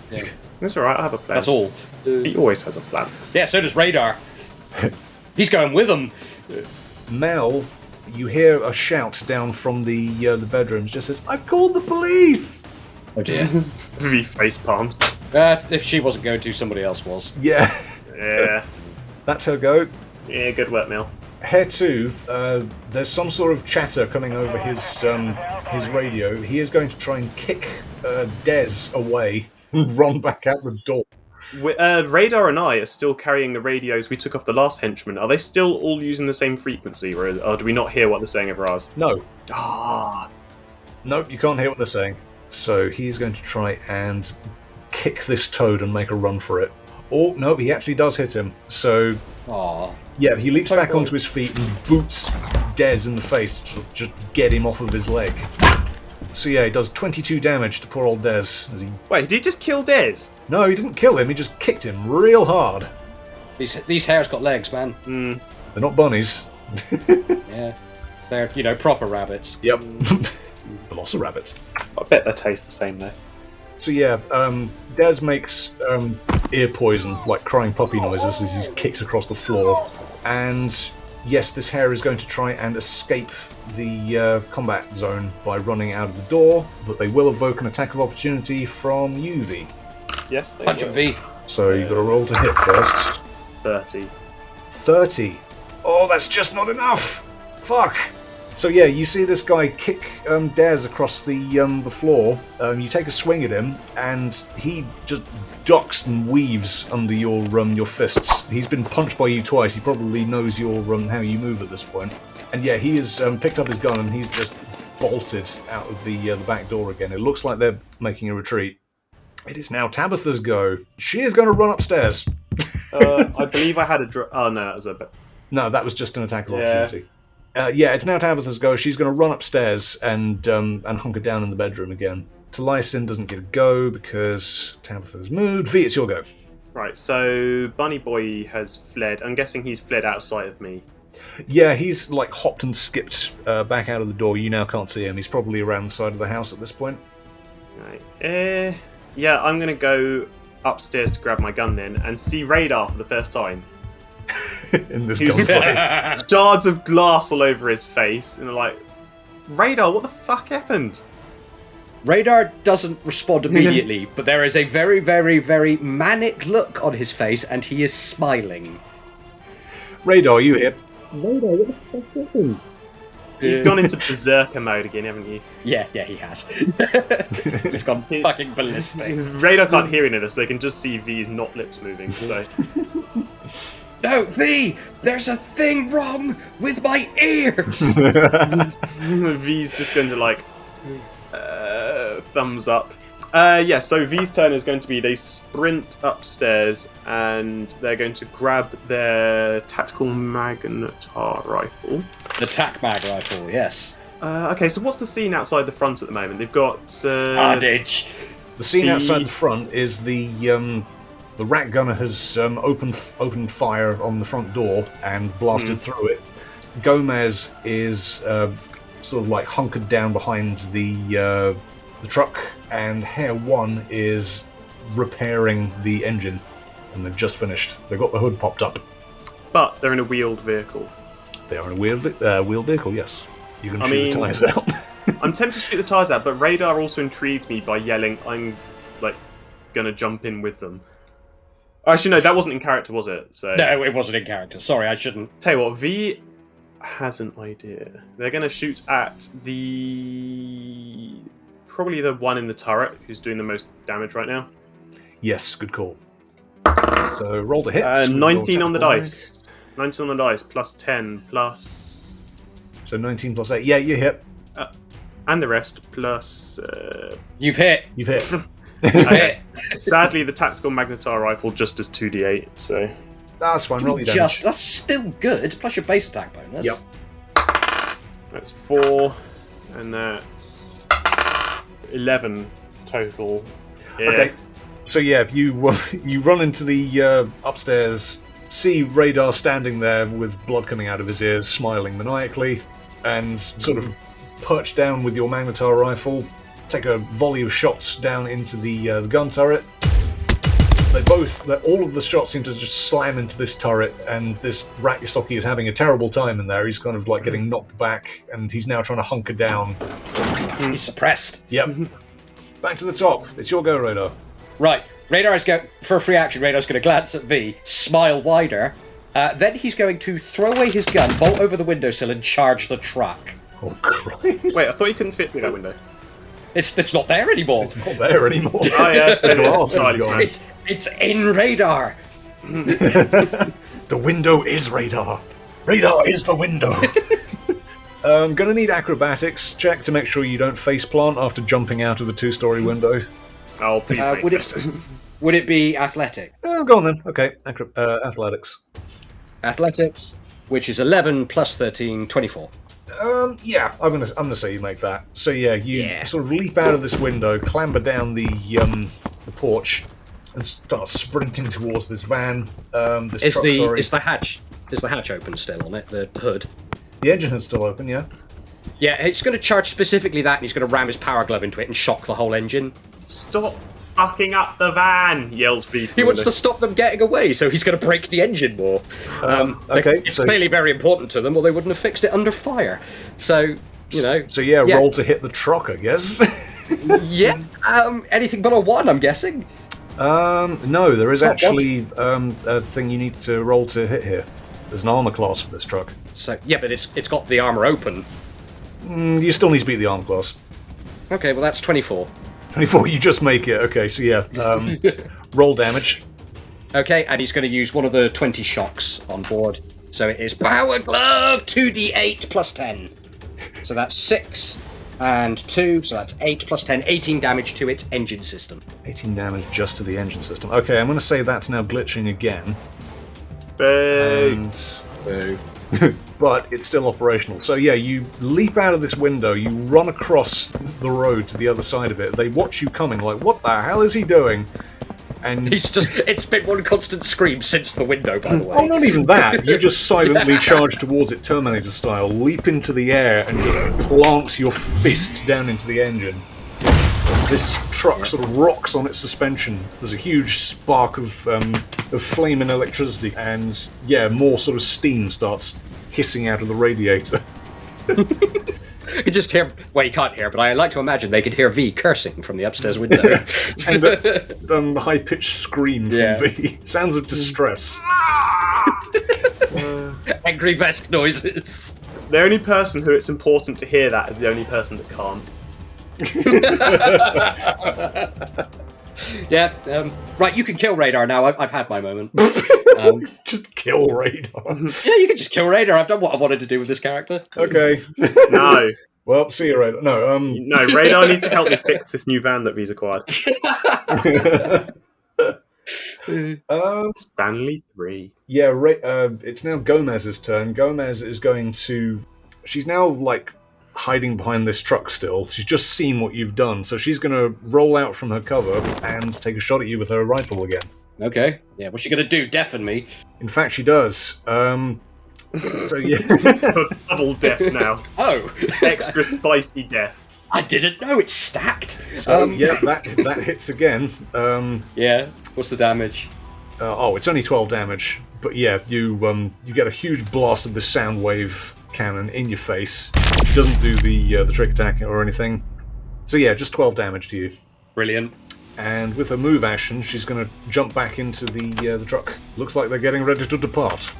Yeah. That's alright, I have a plan. That's all. He always has a plan. Yeah, so does Radar. He's going with them. Mel, you hear a shout down from the bedrooms, just says, "I've called the police!" Oh dear. V face palms. If she wasn't going to, somebody else was. Yeah. Yeah. That's her go. Yeah, good work, Mel. Hare 2, there's some sort of chatter coming over his radio. He is going to try and kick Des away and run back out the door. Radar and I are still carrying the radios we took off the last henchman. Are they still all using the same frequency, or do we not hear what they're saying over ours? No. Ah. Nope, you can't hear what they're saying. So he's going to try and kick this toad and make a run for it. Oh, no, he actually does hit him. So, Aww. yeah, he leaps back onto his feet and boots Des in the face to just get him off of his leg. So yeah, he does 22 damage to poor old Des. As he... Wait, did he just kill Des? No, he didn't kill him, he just kicked him real hard. These hares got legs, man. They're not bunnies. Yeah. They're, proper rabbits. Yep. Velociraptors. I bet they taste the same, though. So yeah, Des makes ear poison, like crying puppy noises as he's kicked across the floor. And yes, this hare is going to try and escape the combat zone by running out of the door, but they will evoke an attack of opportunity from you, V. Yes, they Punch will. at V. So you've got to roll to hit first. 30. 30. Oh, that's just not enough! Fuck! So yeah, you see this guy kick Des across the floor. You take a swing at him, and he just ducks and weaves under your fists. He's been punched by you twice. He probably knows how you move at this point. And yeah, he has picked up his gun and he's just bolted out of the back door again. It looks like they're making a retreat. It is now Tabitha's go. She is going to run upstairs. I believe I had a oh no, that was a bit. No, that was just an attack of opportunity. Yeah, it's now Tabitha's go. She's going to run upstairs and hunker down in the bedroom again. Talesin doesn't get a go because Tabitha's moved. V, it's your go. Right, so Bunny Boy has fled. I'm guessing he's fled outside of me. Yeah, he's like hopped and skipped back out of the door. You now can't see him. He's probably around the side of the house at this point. Right. Yeah, I'm going to go upstairs to grab my gun then and see Radar for the first time. In this gunfight. Shards of glass all over his face, and like, Radar, what the fuck happened? Radar doesn't respond immediately, but there is a very, very, very manic look on his face, and he is smiling. Radar, you here? Radar, what the fuck happened? You've gone into berserker mode again, haven't you? Yeah, he has. He's gone fucking ballistic. Radar can't hear any of this, so they can just see V's not lips moving, so... No, V! There's a thing wrong with my ears! V's just going to, like, thumbs up. Yeah, so V's turn is going to be they sprint upstairs and they're going to grab their tactical magnetar rifle. The tac mag rifle, yes. Okay, so what's the scene outside the front at the moment? They've got... Carnage. The scene outside the front is the rat gunner has opened fire on the front door and blasted through it. Gomez is sort of like hunkered down behind the truck, and Hare 1 is repairing the engine, and they've just finished. They've got the hood popped up. But they're in a wheeled vehicle. They are in a wheeled vehicle, yes. You can shoot the tyres out. I'm tempted to shoot the tyres out, but Radar also intrigued me by yelling, I'm, like, gonna jump in with them. Actually, no, that wasn't in character, was it? So No, it wasn't in character. Sorry, I shouldn't. Tell you what, V has an idea. They're gonna shoot at probably the one in the turret who's doing the most damage right now. Yes, good call. So roll to hit. 19 on the dice. 19 on the dice, plus 10, plus... So 19 plus 8. Yeah, you hit. And the rest, plus... You've hit. You've hit. Sadly, the tactical magnetar rifle just does 2d8, so... That's fine, roll your damage. That's still good, plus your base attack bonus. Yep. That's 4, and that's 11 total. Yeah. Okay. So yeah, you run into the upstairs, see Radar standing there with blood coming out of his ears, smiling maniacally, and sort of perch down with your magnetar rifle, take a volley of shots down into the gun turret. All of the shots seem to just slam into this turret, and this rat Ysoki is having a terrible time in there. He's kind of like getting knocked back, and he's now trying to hunker down. He's suppressed. Yep. Back to the top. It's your go, Radar. Right. Radar is going for a free action. Radar's going to glance at V, smile wider. Then he's going to throw away his gun, vault over the windowsill, and charge the truck. Oh Christ! Wait, I thought you couldn't fit through that window. It's not there anymore. It's not there anymore. Oh yes, The glass is gone. It's in Radar. The window is Radar. Radar is the window. I'm gonna need acrobatics check to make sure you don't face plant after jumping out of a 2-story window. Oh, please make this. Would it be athletic? Go on then. Okay, athletics. Athletics, which is 11 plus 13, 24. Yeah, I'm gonna say you make that. So yeah, you sort of leap out of this window, clamber down the porch, and start sprinting towards this van. Is the hatch open still on it? The hood. The engine is still open. Yeah. Yeah, it's going to charge specifically that, and he's going to ram his power glove into it and shock the whole engine. Stop fucking up the van! Yells V. He wants to stop them getting away, so he's going to break the engine more. Okay, it's clearly very important to them, or they wouldn't have fixed it under fire. So, you know. So yeah, roll to hit the truck, I guess. Yeah. Anything but a 1, I'm guessing. No, there is actually a thing you need to roll to hit here. There's an armor class for this truck. So yeah, but it's got the armor open. You still need to beat the armor class. Okay, well that's 24. 24, you just make it. Okay, so yeah, roll damage. Okay, and he's going to use one of the 20 shocks on board. So it is power glove 2d8 plus 10. So that's 6 and 2, so that's 8 plus 10, 18 damage to its engine system. 18 damage just to the engine system. Okay, I'm going to say that's now glitching again. Boo. Boo. But it's still operational. So yeah, you leap out of this window, you run across the road to the other side of it. They watch you coming like, what the hell is he doing? And it's been one constant scream since the window, by the way. Oh, not even that. You just silently charge towards it, Terminator style, leap into the air, and just plants your fist down into the engine. This truck sort of rocks on its suspension. There's a huge spark of flame and electricity, and yeah, more sort of steam starts hissing out of the radiator. You just hear, well, you can't hear, but I like to imagine they could hear V cursing from the upstairs window. And a high-pitched scream from V. Sounds of distress. Angry Vesk noises. The only person who it's important to hear that is the only person that can't. Yeah, right, you can kill Radar now. I've had my moment. Just kill Radar. Yeah, you can just kill Radar. I've done what I wanted to do with this character. Okay. No. Well, see you, Radar. No, Radar needs to help me fix this new van that V's acquired. Stanley 3. Yeah, it's now Gomez's turn. Gomez is going to... She's now, like, hiding behind this truck still. She's just seen what you've done, so she's going to roll out from her cover and take a shot at you with her rifle again. Okay. Yeah, what's she going to do? Deafen me? In fact, she does. So yeah. Double death now. Oh! Extra spicy death. I didn't know it's stacked. So yeah, that hits again. Yeah. What's the damage? It's only 12 damage. But yeah, you get a huge blast of the sound wave cannon in your face. She doesn't do the trick attack or anything. So yeah, just 12 damage to you. Brilliant. And with her move action, she's going to jump back into the truck. Looks like they're getting ready to depart.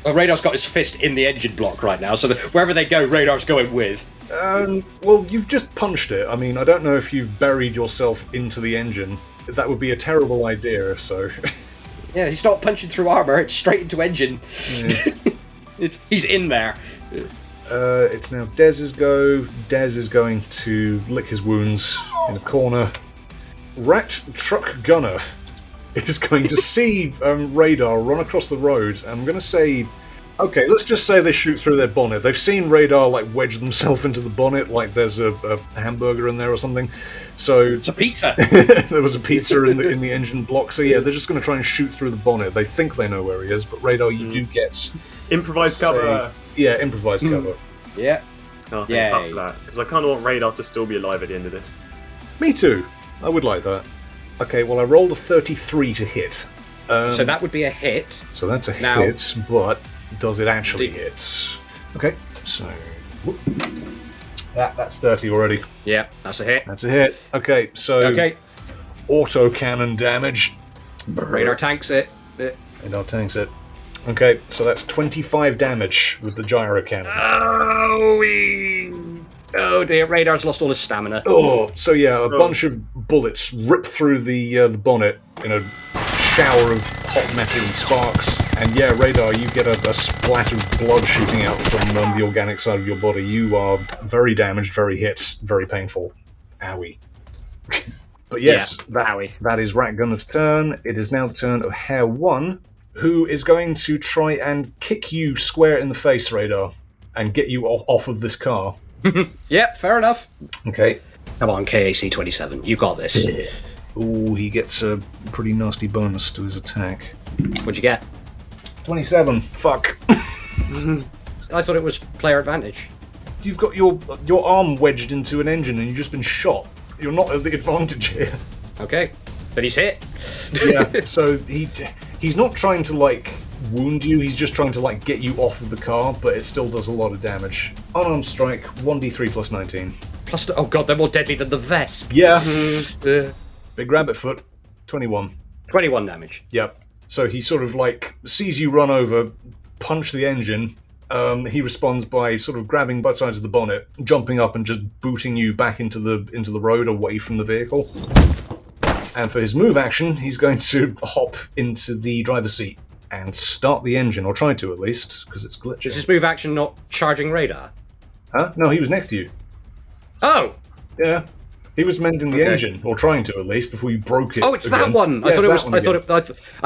Well, Radar's got his fist in the engine block right now, so that wherever they go, Radar's going with. Well, you've just punched it. I mean, I don't know if you've buried yourself into the engine. That would be a terrible idea, so... Yeah, he's not punching through armor, it's straight into engine. Yeah. He's in there. It's now Dez's go. Dez is going to lick his wounds in a corner. Rat Truck Gunner is going to see Radar run across the road. I'm going to say... Okay, let's just say they shoot through their bonnet. They've seen Radar wedge themselves into the bonnet like there's a hamburger in there or something. So it's a pizza. There was a pizza in the engine block. So yeah, they're just going to try and shoot through the bonnet. They think they know where he is, but Radar, you do get improvised cover. Yeah, improvised cover. Yeah. Oh, thank fuck for that, because I kind of want Radar to still be alive at the end of this. Me too. I would like that. Okay, well I rolled a 33 to hit. So that would be a hit. So that's a hit, but does it actually hit? Okay, so that's 30 already. Yeah, that's a hit. That's a hit. Okay, so auto cannon damage. Radar tanks it. Radar tanks it. Okay, so that's 25 damage with the gyro cannon. Oh dear, Radar's lost all his stamina. Oh, so yeah, a bunch of bullets rip through the bonnet in a shower of hot metal and sparks. And yeah, Radar, you get a splat of blood shooting out from the organic side of your body. You are very damaged, very hit, very painful. Owie. But yes, that is Rat Gunner's turn. It is now the turn of Hare 1, who is going to try and kick you square in the face, Radar, and get you off of this car. Yep, fair enough. Okay. Come on, KAC 27, you got this. Ooh, he gets a pretty nasty bonus to his attack. What'd you get? 27. Fuck. I thought it was player advantage. You've got your arm wedged into an engine and you've just been shot. You're not at the advantage here. Okay, but he's hit. Yeah, so he's not trying to, wound you, he's just trying to, get you off of the car, but it still does a lot of damage. Unarmed strike, 1d3 plus 19. Oh god, they're more deadly than the vest. Yeah. Big rabbit foot, 21. 21 damage. Yep. So he sort of sees you run over, punch the engine. He responds by sort of grabbing both sides of the bonnet, jumping up and just booting you back into the road away from the vehicle. And for his move action, he's going to hop into the driver's seat and start the engine, or try to at least, because it's glitching. Is his move action not charging Radar? Huh? No, he was next to you. Oh! Yeah. He was mending the engine, or trying to at least, before you broke it. Oh, it's again. that one! Yeah, I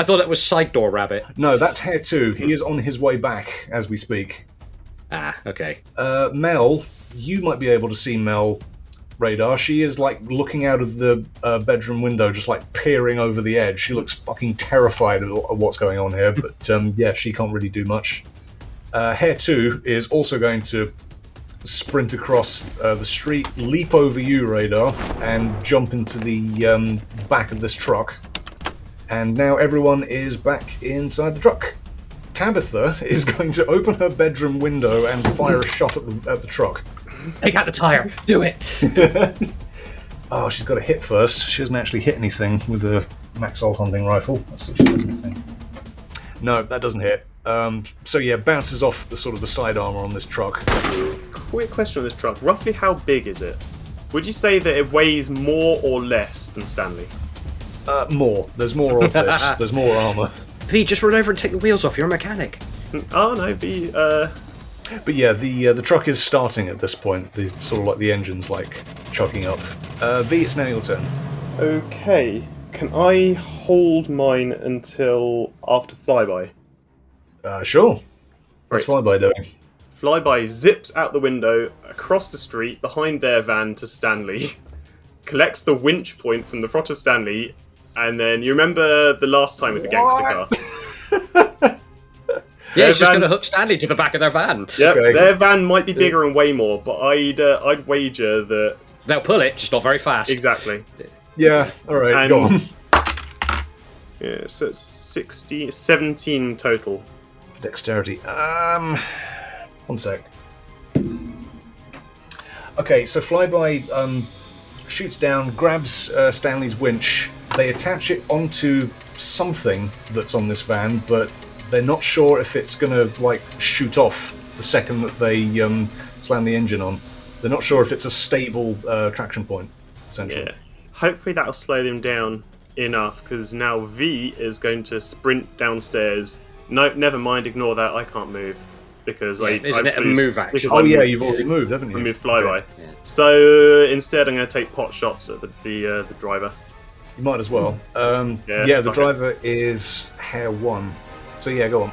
thought it was Side Door Rabbit. No, that's Hare 2. He is on his way back as we speak. Ah, okay. Mel, you might be able to see Mel, Radar. She is looking out of the bedroom window, just peering over the edge. She looks fucking terrified of what's going on here, but yeah, she can't really do much. Hare 2 is also going to sprint across the street, leap over you, Radar, and jump into the back of this truck. And now everyone is back inside the truck. Tabitha is going to open her bedroom window and fire a shot at the truck. Take out the tire. Do it. Oh, she's got to hit first. She hasn't actually hit anything with a Max hunting rifle. That's such a different thing. No, that doesn't hit. So yeah, bounces off the sort of the side armor on this truck. Quick question on this truck. Roughly how big is it? Would you say that it weighs more or less than Stanley? More. There's more of this. There's more armor. Vee, just run over and take the wheels off. You're a mechanic. Oh no, Vee. But yeah, the truck is starting at this point. The sort of the engine's chugging up. Vee, it's now your turn. Okay. Can I hold mine until after flyby? Sure. What's Great. Flyby doing? Flyby zips out the window, across the street, behind their van to Stanley, collects the winch point from the front of Stanley, and then you remember the last time with the gangster car? Yeah, he's just going to hook Stanley to the back of their van. Yep, Okay. their van might be bigger and weigh more, but I'd wager that... They'll pull it, just not very fast. Exactly. Yeah, alright, And- go on. Yeah, so it's 17 total. Dexterity. One sec. Okay, so Flyby shoots down, grabs Stanley's winch. They attach it onto something that's on this van, but they're not sure if it's gonna like shoot off the second that they slam the engine on. They're not sure if it's a stable traction point, essentially. Yeah. Hopefully that'll slow them down enough, because now V is going to sprint downstairs. No, never mind, ignore that, I can't move. Because isn't it a move action? because Oh I yeah, moved- you've already moved, haven't you? I moved Flyby. Okay. Yeah. So instead I'm going to take pot shots at the driver. You might as well. Yeah, The fuck driver is Hair 1. So yeah, go on.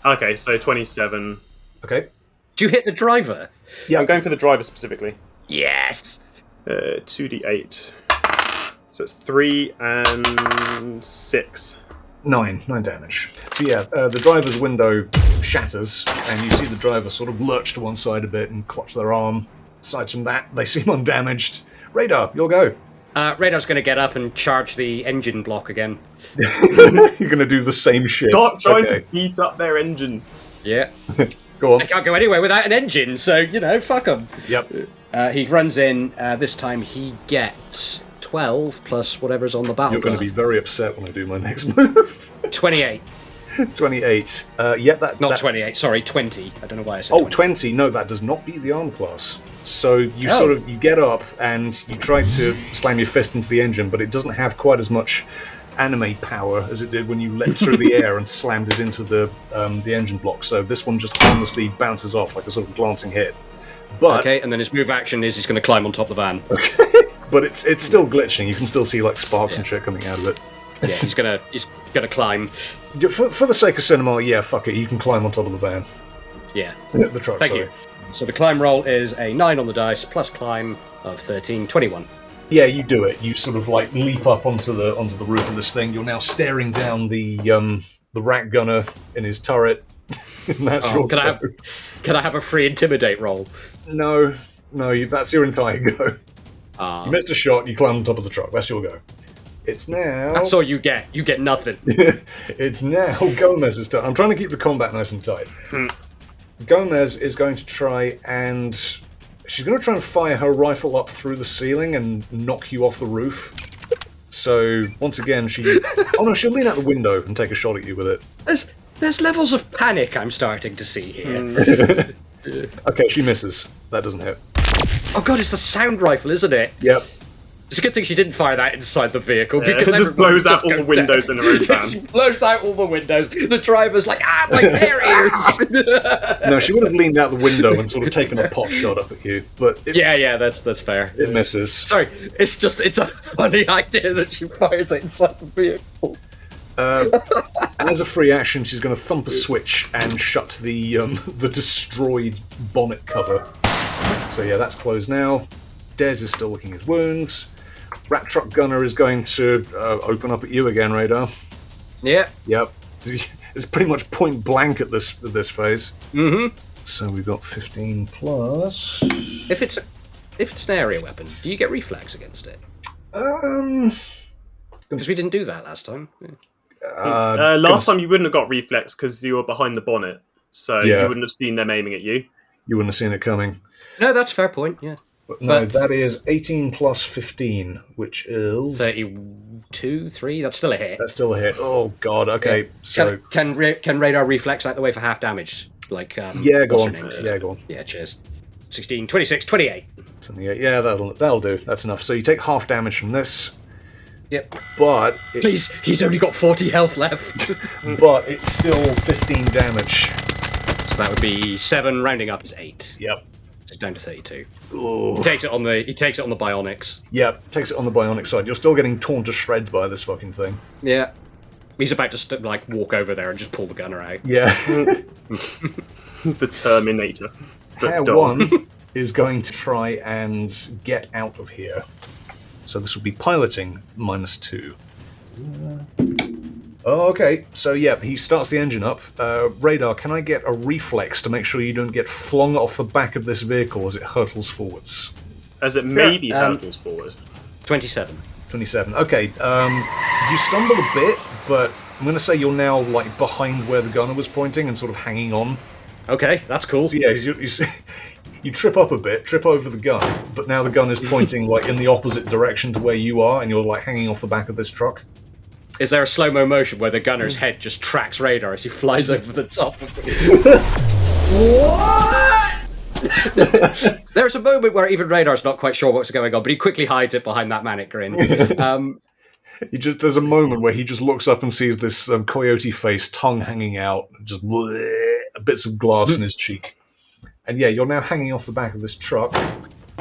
Okay, so 27. Okay. Do you hit the driver? Yeah. I'm going for the driver specifically. Yes! 2d8. So it's 3 and 6. 9 damage. So yeah, the driver's window shatters, and you see the driver sort of lurch to one side a bit and clutch their arm. Aside from that, they seem undamaged. Radar, you'll go. Radar's going to get up and charge the engine block again. You're going to do the same shit. Stop trying Okay. to beat up their engine. Yeah. Go on. I can't go anywhere without an engine, so, fuck him. Yep. He runs in. This time he gets 12 plus whatever's on the battle You're going to be graph. very upset when I do my next move. 28. 28. Yep, that... Not that, 28, sorry, 20. I don't know why I said Oh, 20. 20. No, that does not beat the arm class. So you Oh. you get up and you try to slam your fist into the engine, but it doesn't have quite as much anime power as it did when you leapt through the air and slammed it into the engine block. So this one just harmlessly bounces off like a sort of glancing hit. But Okay, and then his move action is he's going to climb on top of the van. but it's still glitching. You can still see like sparks and shit coming out of it. Yeah, he's gonna climb. For the sake of cinema, yeah, fuck it. You can climb on top of the van. Yeah. The truck. Thank sorry. you. So the climb roll is a 9 on the dice plus climb of 13, 21. Yeah, you do it. You sort of like leap up onto the roof of this thing. You're now staring down the rat gunner in his turret. And that's your Can go. I have a free intimidate roll? No, that's your entire go. Ah. You missed a shot. You climb on top of the truck. That's your go. It's now. That's all you get. You get nothing. It's now Gomez's turn. I'm trying to keep the combat nice and tight. Gomez is going to try and she's going to try and fire her rifle up through the ceiling and knock you off the roof. So once again, she'll lean out the window and take a shot at you with it. There's levels of panic I'm starting to see here. Okay, she misses. That doesn't hit. Oh god, it's the sound rifle, isn't it? Yep. It's a good thing she didn't fire that inside the vehicle Yeah, because it just everybody blows would out all go the windows down. in her own Yeah, van. she blows out all the windows. The driver's like, there he is. No, she would have leaned out the window and sort of taken a pot shot up at you, but Yeah, that's fair. it misses. Sorry, it's a funny idea that she fires it inside the vehicle. And as a free action, she's going to thump a switch and shut the destroyed bonnet cover. So yeah, that's closed now. Dez is still licking his wounds. Rat Truck Gunner is going to open up at you again, Radar. Yeah. Yep. It's pretty much point blank at this phase. Mm-hmm. So we've got 15 plus. If it's an area weapon, do you get reflex against it? Because we didn't do that last time. Yeah. Last time you wouldn't have got reflex because you were behind the bonnet, so Yeah. you wouldn't have seen them aiming at you. You wouldn't have seen it coming. No, that's a fair point. Yeah. But no, But- that is 18 plus 15, which is... 32, 3. That's still a hit. That's still a hit. Oh, God. Okay, so... Can radar reflex out the way for half damage? Like Yeah, go what's on. her name does? Yeah, go on. Yeah, cheers. 16, 26, 28. 28. Yeah, that'll do. That's enough. So you take half damage from this, Yep. but Please, he's only got 40 health left. but it's still 15 damage. So that would be 7, rounding up is 8. Yep. It's down to 32. Ooh. He takes it on the bionics. Yep. Takes it on the bionic side. You're still getting torn to shreds by this fucking thing. Yeah. He's about to walk over there and just pull the gunner out. Yeah. The Terminator. Pair But 1 is going to try and get out of here. So this would be piloting -2. Oh, okay. So yeah, he starts the engine up. Radar, can I get a reflex to make sure you don't get flung off the back of this vehicle as it hurtles forwards? As it maybe hurtles forward. 27. 27. Okay. You stumble a bit, but I'm going to say you're now behind where the gunner was pointing and sort of hanging on. Okay, that's cool. So, yeah, you trip up a bit, trip over the gun, but now the gun is pointing in the opposite direction to where you are, and you're hanging off the back of this truck. Is there a slow-mo motion where the gunner's head just tracks Radar as he flies over the top of it? What? There's a moment where even Radar's not quite sure what's going on, but he quickly hides it behind that manic grin. There's a moment where he just looks up and sees this coyote face, tongue hanging out, just bits of glass in his cheek. And yeah, you're now hanging off the back of this truck.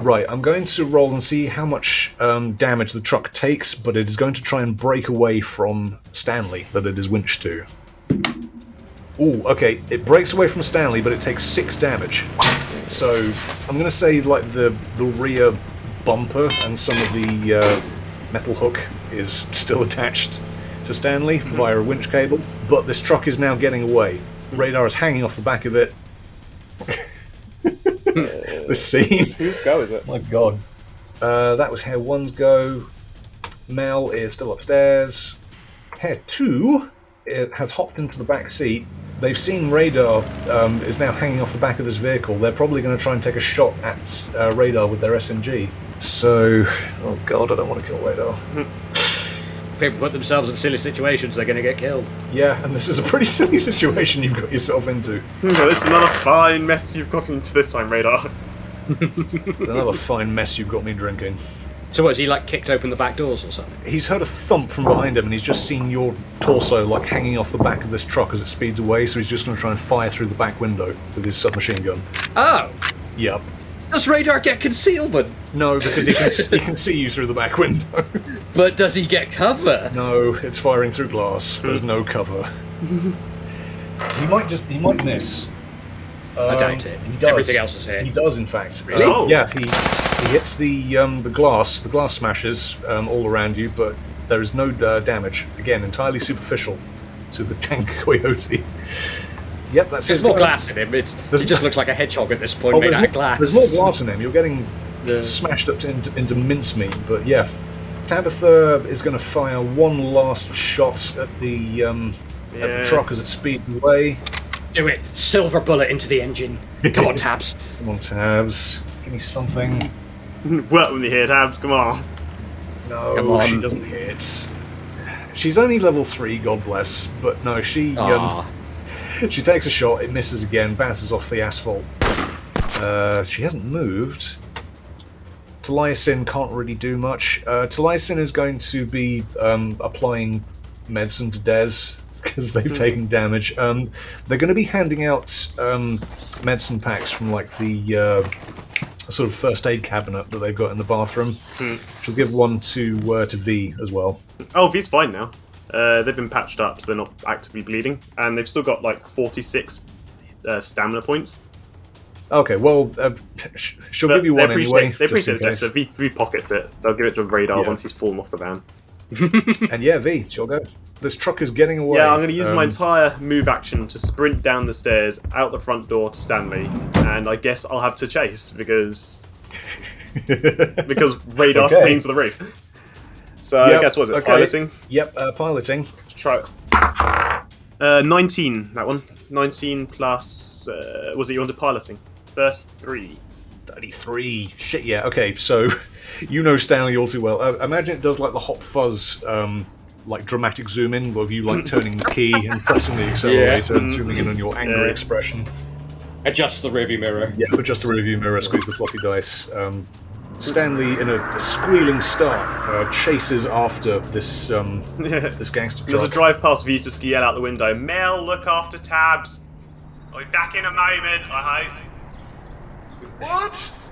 Right, I'm going to roll and see how much damage the truck takes, but it is going to try and break away from Stanley that it is winched to. Ooh, okay, it breaks away from Stanley, but it takes 6 damage. So I'm going to say the rear bumper and some of the metal hook is still attached to Stanley via a winch cable, but this truck is now getting away. Radar is hanging off the back of it. The scene. Whose go is it? My God. That was Hair 1's go. Mel is still upstairs. Hair 2 has hopped into the back seat. They've seen Radar is now hanging off the back of this vehicle. They're probably going to try and take a shot at Radar with their SMG. So, oh God, I don't want to kill Radar. People put themselves in silly situations, they're going to get killed. Yeah, and this is a pretty silly situation you've got yourself into. This is another fine mess you've got into this time, Radar. It's another fine mess you've got me drinking. So what, has he kicked open the back doors or something? He's heard a thump from behind him and he's just seen your torso hanging off the back of this truck as it speeds away, so he's just going to try and fire through the back window with his submachine gun. Oh! Yep. Does Radar get concealment? No, because he can see you through the back window. But does he get cover? No, it's firing through glass. There's no cover. He might miss. I doubt it. He does. Everything else is here. He does, in fact. Really? Yeah, he hits the glass. The glass smashes all around you, but there is no damage. Again, entirely superficial to the tank coyote. Yep, that's There's more glass in him. It just looks like a hedgehog at this point, made out of glass. There's more glass in him. You're getting smashed up into mincemeat, but yeah. Tabitha is going to fire one last shot at the truck as it speeds away. Do it. Silver bullet into the engine. Come on, Tabs. Come on, Tabs. Give me something. Well, when you hear Tabs, come on. No, Come on. she doesn't hit. She's only level 3, God bless. But no, she takes a shot, it misses again, bounces off the asphalt. She hasn't moved. Talesin can't really do much. Talesin is going to be applying medicine to Des, because they've taken damage. They're going to be handing out medicine packs from the sort of first aid cabinet that they've got in the bathroom. She'll give one to Vee as well. Oh, Vee's fine now. They've been patched up, so they're not actively bleeding, and they've still got 46 stamina points. Okay, well, she'll give you one anyway. They appreciate it, so Vee pockets it. They'll give it to Radar once he's fallen off the van. And yeah, Vee, she'll go. This truck is getting away. Yeah, I'm going to use my entire move action to sprint down the stairs, out the front door to Stanley, and I guess I'll have to chase, because Radar's pinned to the roof. So I guess, what was it, piloting? Yep, piloting. Let's try it. 19, that one. 19 plus, was it you wanted piloting? 33. 33. Shit, yeah, okay, so you know Stanley all too well. Imagine it does the Hot Fuzz dramatic zoom in, of you turning the key and pressing the accelerator and zooming in on your angry expression. Adjust the rearview mirror. Yeah, adjust the rearview mirror, squeeze the floppy dice. Stanley, in a squealing start, chases after this this gangster truck. There's a drive past Vee, just yell out the window, Mel, look after Tabs. I'll be back in a moment, I hope. What?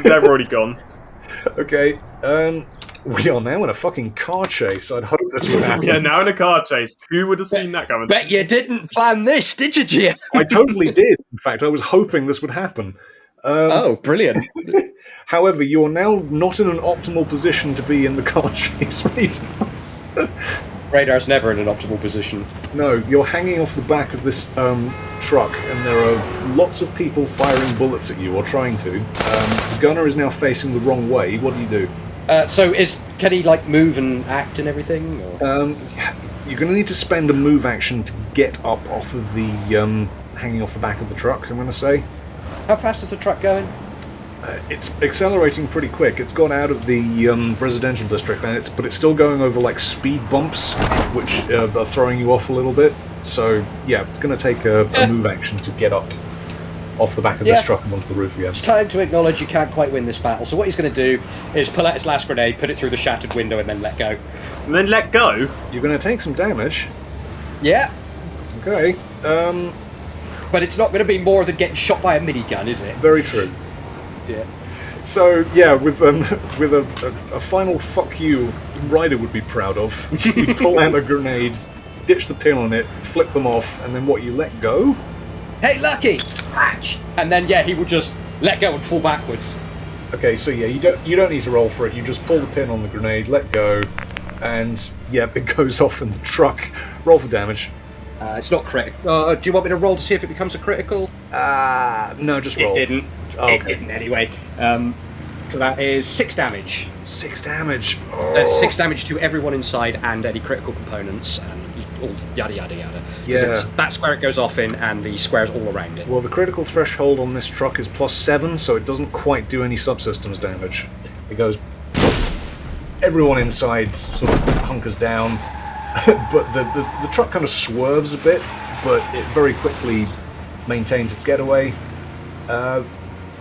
They're already gone. Okay, We are now in a fucking car chase. I'd hope this would happen. We are now in a car chase. Who would have seen that coming? Bet you didn't plan this, did you, Gia? I totally did. In fact, I was hoping this would happen. Oh, brilliant. However, you're now not in an optimal position to be in the car chase, right? Radar's never in an optimal position. No, you're hanging off the back of this truck, and there are lots of people firing bullets at you, or trying to. The gunner is now facing the wrong way. What do you do? Can he, like, move and act and everything? Or? You're going to need to spend a move action to get up off of the hanging off the back of the truck, I'm going to say. How fast is the truck going? It's accelerating pretty quick. It's gone out of the residential district, but it's still going over like speed bumps, which are throwing you off a little bit. So yeah, it's going to take a move action to get up off the back of this truck and onto the roof again. It's time to acknowledge you can't quite win this battle. So what he's going to do is pull out his last grenade, put it through the shattered window, and then let go. And then let go? You're going to take some damage. Yeah. Okay. But it's not going to be more than getting shot by a minigun, is it? Very true. Yeah. So yeah, with a final fuck you, Ryder would be proud of. You pull out a grenade, ditch the pin on it, flip them off, and then what? You let go? Hey, Lucky! Hatch! And then he will just let go and fall backwards. Okay, so yeah, you don't need to roll for it. You just pull the pin on the grenade, let go, and yeah, it goes off in the truck. Roll for damage. It's not critical. Do you want me to roll to see if it becomes a critical? No, just roll. It didn't. Okay. It didn't anyway. So that is 6 damage. 6 damage. That's 6 damage to everyone inside and any critical components and all yada yada yada. Yeah. That square it goes off in and the squares all around it. Well, the critical threshold on this truck is +7, so it doesn't quite do any subsystems damage. It goes poof. Everyone inside sort of hunkers down, but the truck kind of swerves a bit, but it very quickly maintains its getaway.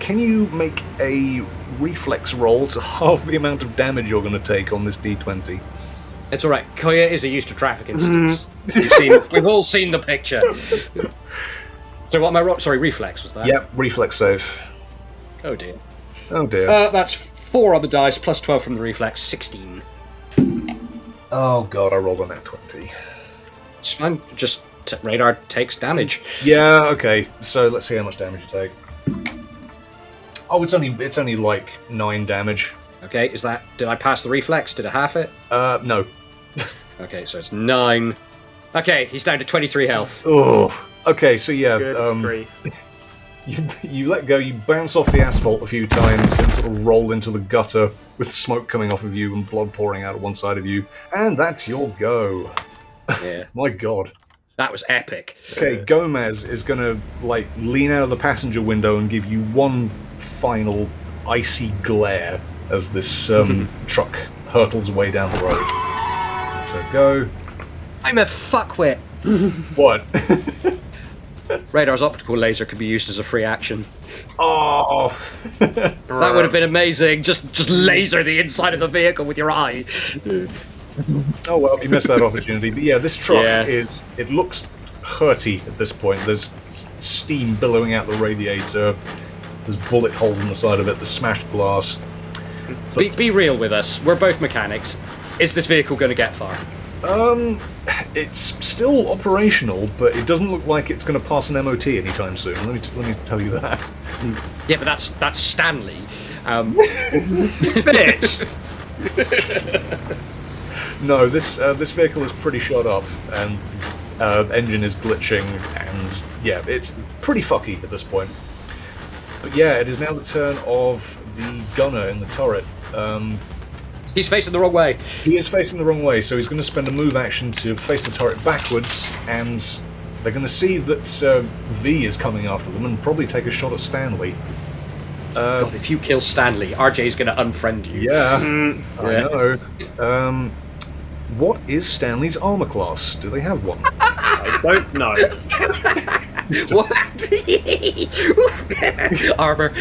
Can you make a reflex roll to halve the amount of damage you're going to take on this D20? It's alright. Koya is a used to traffic instance. We've all seen the picture. So what am I rolling? Sorry, reflex was that? Yep, reflex save. Oh dear. Oh dear. That's 4 on the dice, plus 12 from the reflex, 16. Oh god, I rolled on that 20. It's fine. Just Radar takes damage. Yeah, okay. So let's see how much damage you take. Oh, it's only like 9 damage. Okay, did I pass the reflex? Did I half it? No. Okay, so it's 9. Okay, he's down to 23 health. Oh. Okay, so yeah, Good grief. you let go, you bounce off the asphalt a few times and sort of roll into the gutter with smoke coming off of you and blood pouring out of one side of you. And that's your go. Yeah. My god. That was epic. Okay, Gomez is gonna lean out of the passenger window and give you one final icy glare as this truck hurtles away down the road. So go. I'm a fuckwit. What? Radar's optical laser could be used as a free action. Oh. That would have been amazing. Just laser the inside of the vehicle with your eye. Oh well, you missed that opportunity. But yeah, this truck it looks hurty at this point. There's steam billowing out the radiator. There's bullet holes in the side of it. There's smashed glass. Be real with us. We're both mechanics. Is this vehicle going to get far? It's still operational, but it doesn't look like it's going to pass an MOT anytime soon. Let me tell you that. Yeah, but that's Stanley. Bitch. No, this vehicle is pretty shot up, and engine is glitching, and yeah, it's pretty fucky at this point. But yeah, it is now the turn of the gunner in the turret. He's facing the wrong way. He is facing the wrong way, so he's going to spend a move action to face the turret backwards, and they're going to see that V is coming after them and probably take a shot at Stanley. God, if you kill Stanley, RJ's going to unfriend you. Yeah, I know. What is Stanley's armor class? Do they have one? I don't know. What? Armor.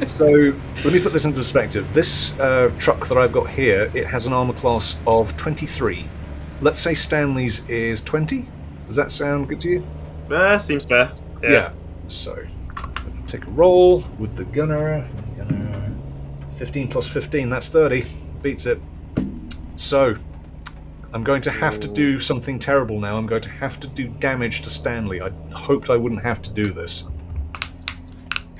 So, let me put this into perspective. This truck that I've got here, it has an armor class of 23. Let's say Stanley's is 20. Does that sound good to you? Seems fair. Yeah. So, take a roll with the gunner. 15 plus 15, that's 30. beats it. So, I'm going to have to do something terrible now. I'm going to have to do damage to Stanley. I hoped I wouldn't have to do this.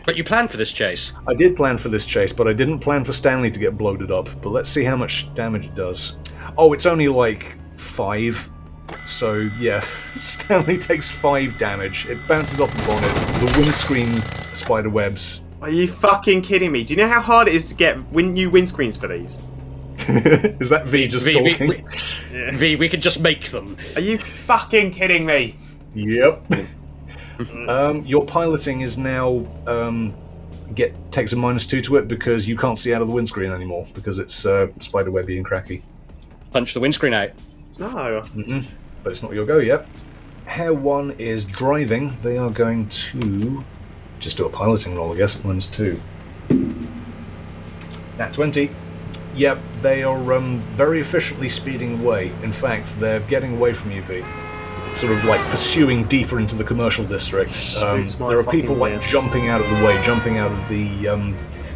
But you planned for this chase. I did plan for this chase, but I didn't plan for Stanley to get bloated up. But let's see how much damage it does. Oh, it's only like 5. So, yeah, Stanley takes 5 damage. It bounces off the bonnet. The windscreen spider webs. Are you fucking kidding me? Do you know how hard it is to get new windscreens for these? Is that V just talking? V, we could just make them. Are you fucking kidding me? Yep. Your piloting is now takes a -2 to it because you can't see out of the windscreen anymore because it's spiderwebby and cracky. Punch the windscreen out. No. But it's not your go yet. Hair 1 is driving. They are going to just do a piloting roll, I guess, at -2. Nat 20. Yep, they are very efficiently speeding away. In fact, they're getting away from you, V. Sort of like pursuing deeper into the commercial district. There are people like jumping out of the way, jumping out of the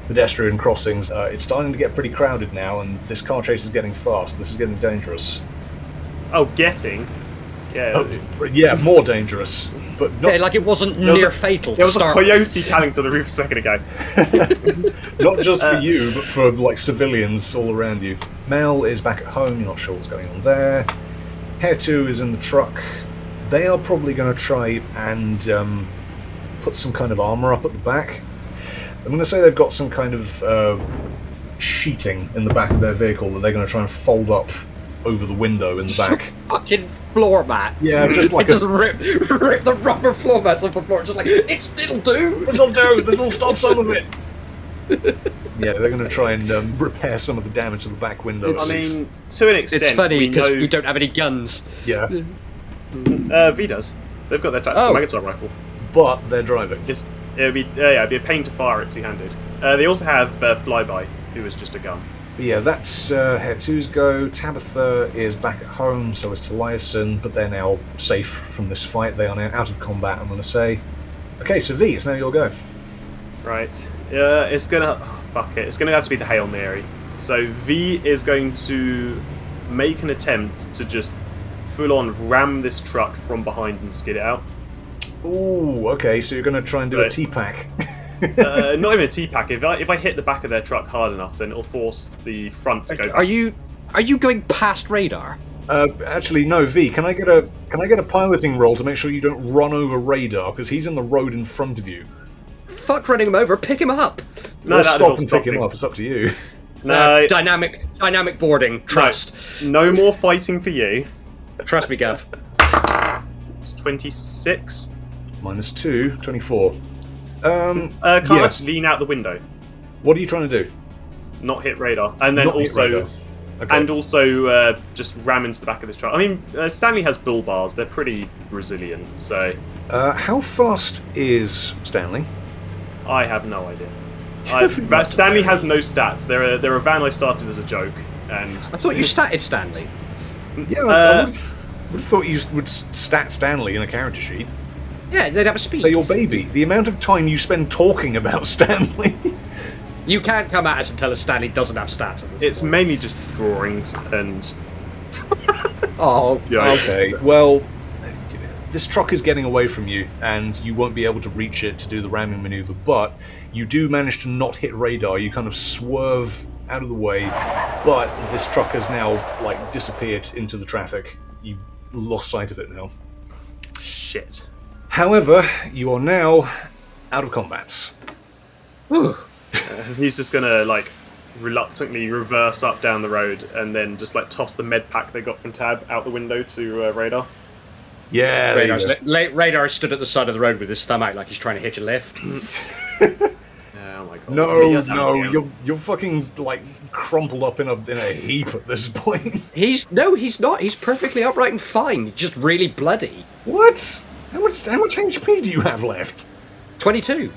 pedestrian crossings. It's starting to get pretty crowded now, and this car chase is getting fast. This is getting dangerous. Oh, getting? Yeah. Yeah, more dangerous. But not, yeah, like it wasn't near fatal. There was a start coyote coming to the roof a second ago. not just for you, but for like civilians all around you. Mel is back at home. You're not sure what's going on there. Hair 2 is in the truck. They are probably going to try and put some kind of armor up at the back. I'm going to say they've got some kind of sheeting in the back of their vehicle that they're going to try and fold up over the window in the back. Fucking floor mat. Yeah, just like just rip the rubber floor mats off the floor. Just like it'll do. This'll do. This'll stop some of it. Yeah, they're going to try and repair some of the damage to the back windows. I mean, to an extent, it's funny because we don't have any guns. Yeah. V does. They've got their tactical magnetar rifle. But they're driving. It'd be a pain to fire it two-handed. They also have Flyby, who is just a gun. Yeah, that's Hair 2's go. Tabitha is back at home, so is Talesin, but they're now safe from this fight. They are now out of combat, I'm going to say. Okay, so V, it's now your go. Right. It's gonna... Oh, fuck it. It's gonna have to be the Hail Mary. So V is going to make an attempt to just full-on ram this truck from behind and skid it out. Ooh, okay, so you're going to try and do a T-pack. Not even a T-pack. If I hit the back of their truck hard enough, then it'll force the front to go back. Are you going past Radar? Actually, no, V. Can I get a piloting roll to make sure you don't run over Radar because he's in the road in front of you? Fuck running him over. Pick him up. No, stop and pick him up. It's up to you. No, dynamic boarding. Trust. No more fighting for you. Trust me, Gav. It's 26. -2, 24. Can't I just lean out the window? What are you trying to do? Not hit Radar, and then also, just ram into the back of this truck. I mean, Stanley has bull bars; they're pretty resilient. So, how fast is Stanley? I have no idea. Stanley has no stats. They're a van I started as a joke, and I thought you statted Stanley. Yeah, I would have thought you would stat Stanley in a character sheet. Yeah, they'd have a speed. They're your baby. The amount of time you spend talking about Stanley. You can't come at us and tell us Stanley doesn't have stats. It's mainly just drawings and. Oh, yeah. Okay. Well, this truck is getting away from you, and you won't be able to reach it to do the ramming maneuver. But you do manage to not hit Radar. You kind of swerve out of the way, but this truck has now disappeared into the traffic. You lost sight of it now. Shit. However, you are now out of combat. He's just gonna reluctantly reverse up down the road and then just toss the med pack they got from Tab out the window to Radar. Yeah, Radar stood at the side of the road with his thumb out like he's trying to hitch a lift. Oh my god! No, you're fucking crumpled up in a heap at this point. He's not. He's perfectly upright and fine. Just really bloody. What? How much HP do you have left? 22.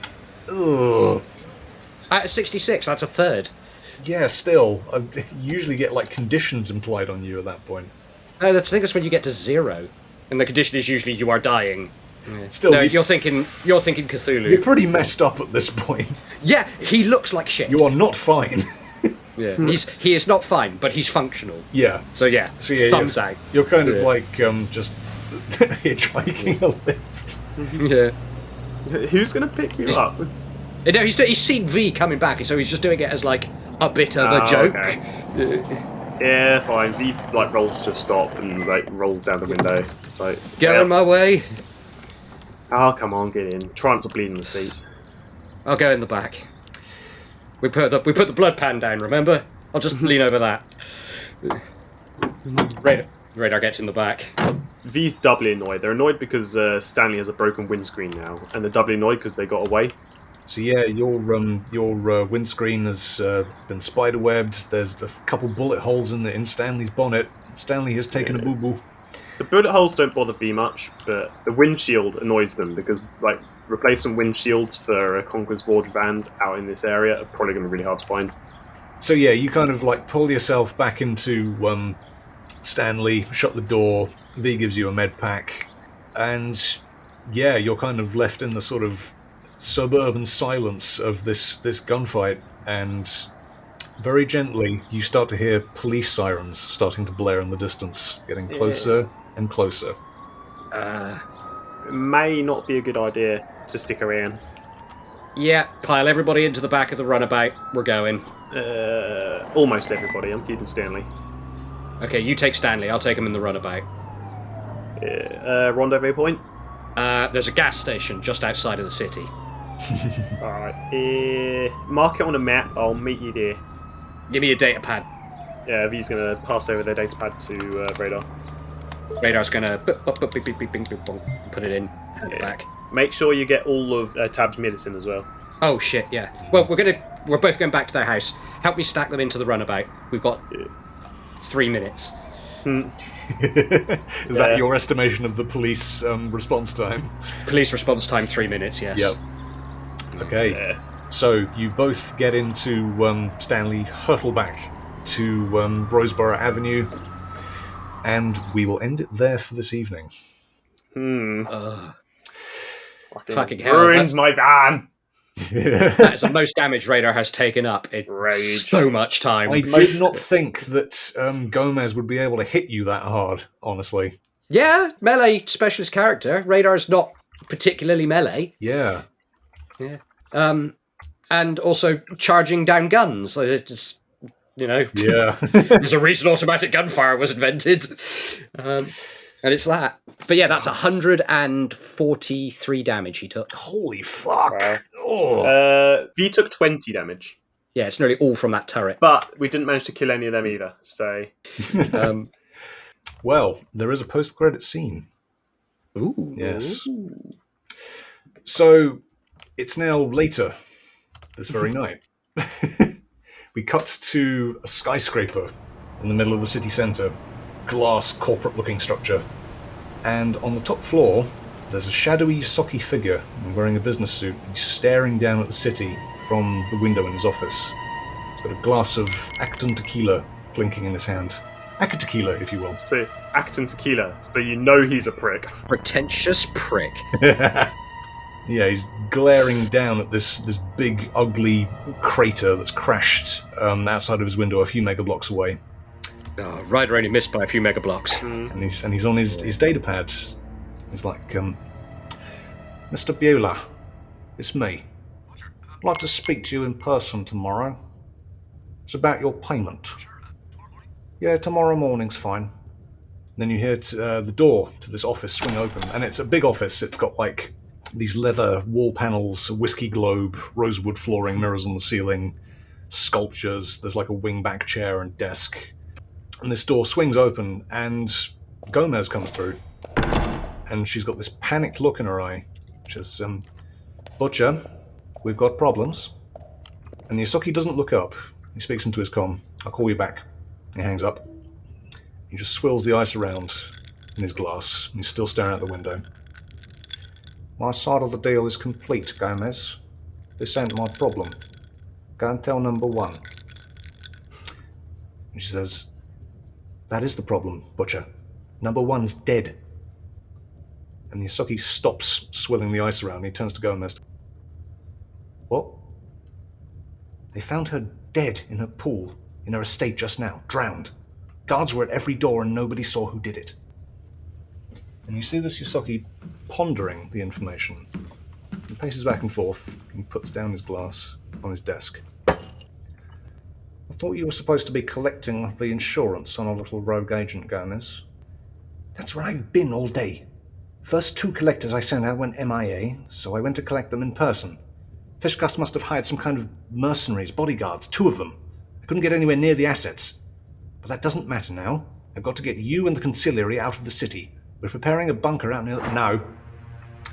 Ugh. Out of 66, that's a third. Yeah, still. I usually get conditions implied on you at that point. I think that's when you get to 0, and the condition is usually you are dying. Yeah. Still, no, you're thinking Cthulhu. You're pretty messed up at this point. Yeah, he looks like shit. You are not fine. Yeah, he is not fine, but he's functional. Yeah. So yeah, thumbs out. You're kind of like just hitchhiking a lift. Yeah. Who's going to pick you up? No, he's seen V coming back, so he's just doing it as like a bit of a joke. Okay. Yeah, fine. V like rolls to a stop and like rolls down the window. It's like Get in my way. Oh, come on, get in. Try not to bleed in the seats. I'll go in the back. We put the blood pan down. Remember? I'll just lean over that. Radar gets in the back. V's doubly annoyed. They're annoyed because Stanley has a broken windscreen now, and they're doubly annoyed because they got away. So yeah, your windscreen has been spiderwebbed. There's a couple bullet holes in Stanley's bonnet. Stanley has taken a boo-boo. The bullet holes don't bother V much, but the windshield annoys them because like replacement windshields for a Conqueror's Forge van out in this area are probably going to be really hard to find. So yeah, you kind of like pull yourself back into Stanley, shut the door. V gives you a med pack, and yeah, you're kind of left in the sort of suburban silence of this gunfight, and very gently you start to hear police sirens starting to blare in the distance, getting closer and closer. It may not be a good idea to stick around. Yeah, pile everybody into the back of the runabout. We're going. Almost everybody. I'm keeping Stanley. Okay, you take Stanley. I'll take him in the runabout. Rendezvous point? There's a gas station just outside of the city. Alright. Mark it on a map. I'll meet you there. Give me a data pad. Yeah, V's going to pass over their data pad to Radar. Radar's gonna put it in back. Make sure you get all of Tab's medicine as well. Oh shit, yeah. Well, we're both going back to their house. Help me stack them into the runabout. We've got 3 minutes. Is that your estimation of the police response time? Police response time 3 minutes, yes. Yep. Okay. So you both get into Stanley, hurtle back to Roseboro Avenue, and we will end it there for this evening. Fucking hell. Ruined my van! That is the most damage Radar has taken up in so much time. I did not think that Gomez would be able to hit you that hard, honestly. Yeah, melee specialist character. Radar's not particularly melee. Yeah. Yeah. And also charging down guns. Like, it's just, Yeah. there's a reason automatic gunfire was invented. And it's that. But yeah, that's 143 damage he took. Holy fuck. Wow. Oh. V took 20 damage. Yeah, it's nearly all from that turret. But we didn't manage to kill any of them either, so... Well, there is a post-credit scene. Ooh. Yes. So, it's now later, this very night. We cut to a skyscraper in the middle of the city centre. Glass, corporate-looking structure. And on the top floor, there's a shadowy Ysoki figure wearing a business suit. He's staring down at the city from the window in his office. He's got a glass of Acton tequila clinking in his hand. Acton tequila, if you will. So, Acton tequila, so you know he's a prick. Pretentious prick. Yeah, he's glaring down at this big, ugly crater that's crashed outside of his window a few mega blocks away. Oh, Ryder only missed by a few mega blocks. And he's on his data pad. He's like, Mr. Beulah, it's me. I'd like to speak to you in person tomorrow. It's about your payment. Yeah, tomorrow morning's fine. Then you hear the door to this office swing open, and it's a big office. It's got like these leather wall panels, a whiskey globe, rosewood flooring, mirrors on the ceiling, sculptures. There's like a wingback chair and desk. And this door swings open, and Gomez comes through. And she's got this panicked look in her eye. She says, Butcher, we've got problems. And the Ysoki doesn't look up. He speaks into his comm. I'll call you back. He hangs up. He just swirls the ice around in his glass. And he's still staring out the window. My side of the deal is complete, Gomez. This ain't my problem. Go and tell number one. And she says, that is the problem, Butcher. Number one's dead. And the Ysoki stops swirling the ice around. He turns to Gomez. What? They found her dead in her pool. in her estate just now, drowned. Guards were at every door and nobody saw who did it. And you see this Ysoki pondering the information. He paces back and forth, and he puts down his glass on his desk. I thought you were supposed to be collecting the insurance on a little rogue agent, Gomez. That's where I've been all day. First 2 collectors I sent out went MIA, so I went to collect them in person. Fishgust must have hired some kind of mercenaries, bodyguards, 2 of them. I couldn't get anywhere near the assets. But that doesn't matter now. I've got to get you and the conciliary out of the city. We're preparing a bunker out near... No.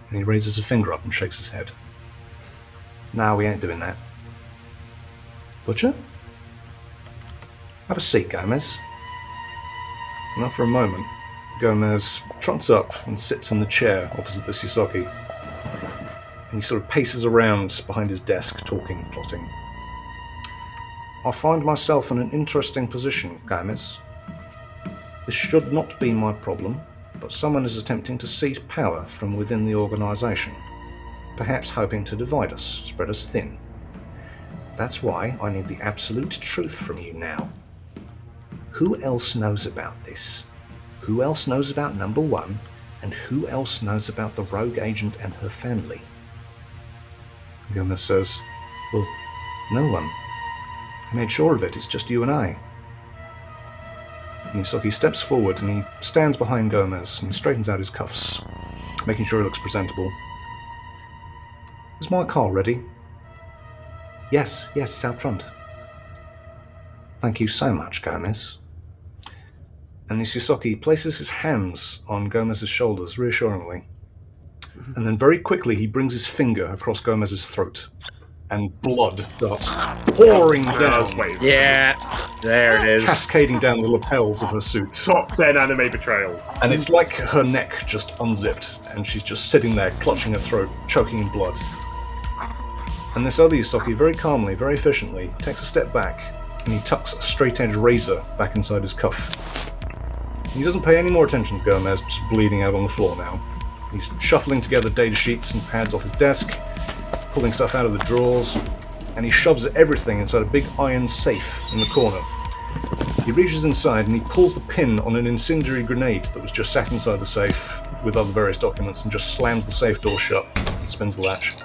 And he raises a finger up and shakes his head. No, we ain't doing that. Butcher? Have a seat, Gomez. And after a moment, Gomez trots up and sits in the chair opposite this Ysoki. And he sort of paces around behind his desk, talking, plotting. I find myself in an interesting position, Gomez. This should not be my problem, but someone is attempting to seize power from within the organisation, perhaps hoping to divide us, spread us thin. That's why I need the absolute truth from you now. Who else knows about this? Who else knows about number 1? And who else knows about the rogue agent and her family? Gomez says, well, no one. I made sure of it, it's just you and I. And Ysoki steps forward and he stands behind Gomez and straightens out his cuffs, making sure he looks presentable. Is my car ready? Yes, it's out front. Thank you so much, Gomez. And this Ysoki places his hands on Gomez's shoulders reassuringly. And then very quickly he brings his finger across Gomez's throat. And blood starts pouring down. Yeah, there it is. Cascading down the lapels of her suit. Top 10 anime betrayals. And it's like her neck just unzipped, and she's just sitting there, clutching her throat, choking in blood. And this other Ysoki, very calmly, very efficiently, takes a step back, and he tucks a straight-edge razor back inside his cuff. And he doesn't pay any more attention to Gomez, just bleeding out on the floor now. He's shuffling together data sheets and pads off his desk, pulling stuff out of the drawers, and he shoves everything inside a big iron safe in the corner. He reaches inside and he pulls the pin on an incendiary grenade that was just sat inside the safe with other various documents and just slams the safe door shut and spins the latch.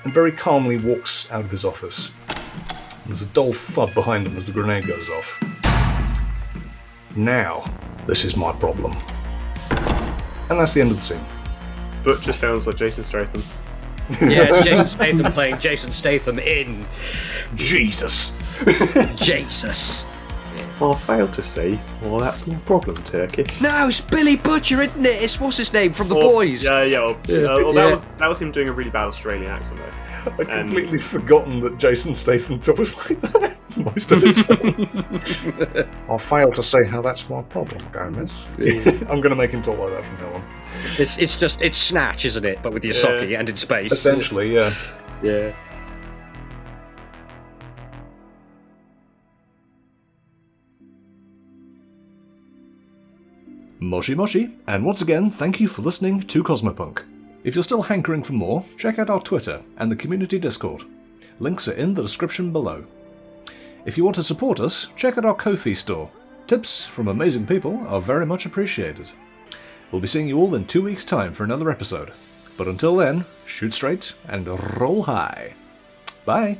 And very calmly walks out of his office. There's a dull thud behind him as the grenade goes off. Now, this is my problem. And that's the end of the scene. Butcher sounds like Jason Statham. Yeah, it's Jason Statham playing Jason Statham in Jesus! Jesus. I failed to say, well, that's my problem, Turkey. No, it's Billy Butcher, isn't it? It's what's his name from The Boys. Yeah. That was him doing a really bad Australian accent, though. I'd completely forgotten that Jason Statham talks like that in most of his films. I'll fail to say how that's my problem, Gomez. I'm going to make him talk like that from now on. It's Snatch, isn't it? But with Ysoki and in space. Essentially, yeah. Yeah. Moshi Moshi, and once again, thank you for listening to Cosmopunk. If you're still hankering for more, check out our Twitter and the community Discord. Links are in the description below. If you want to support us, check out our Ko-fi store. Tips from amazing people are very much appreciated. We'll be seeing you all in 2 weeks' time for another episode. But until then, shoot straight and roll high. Bye!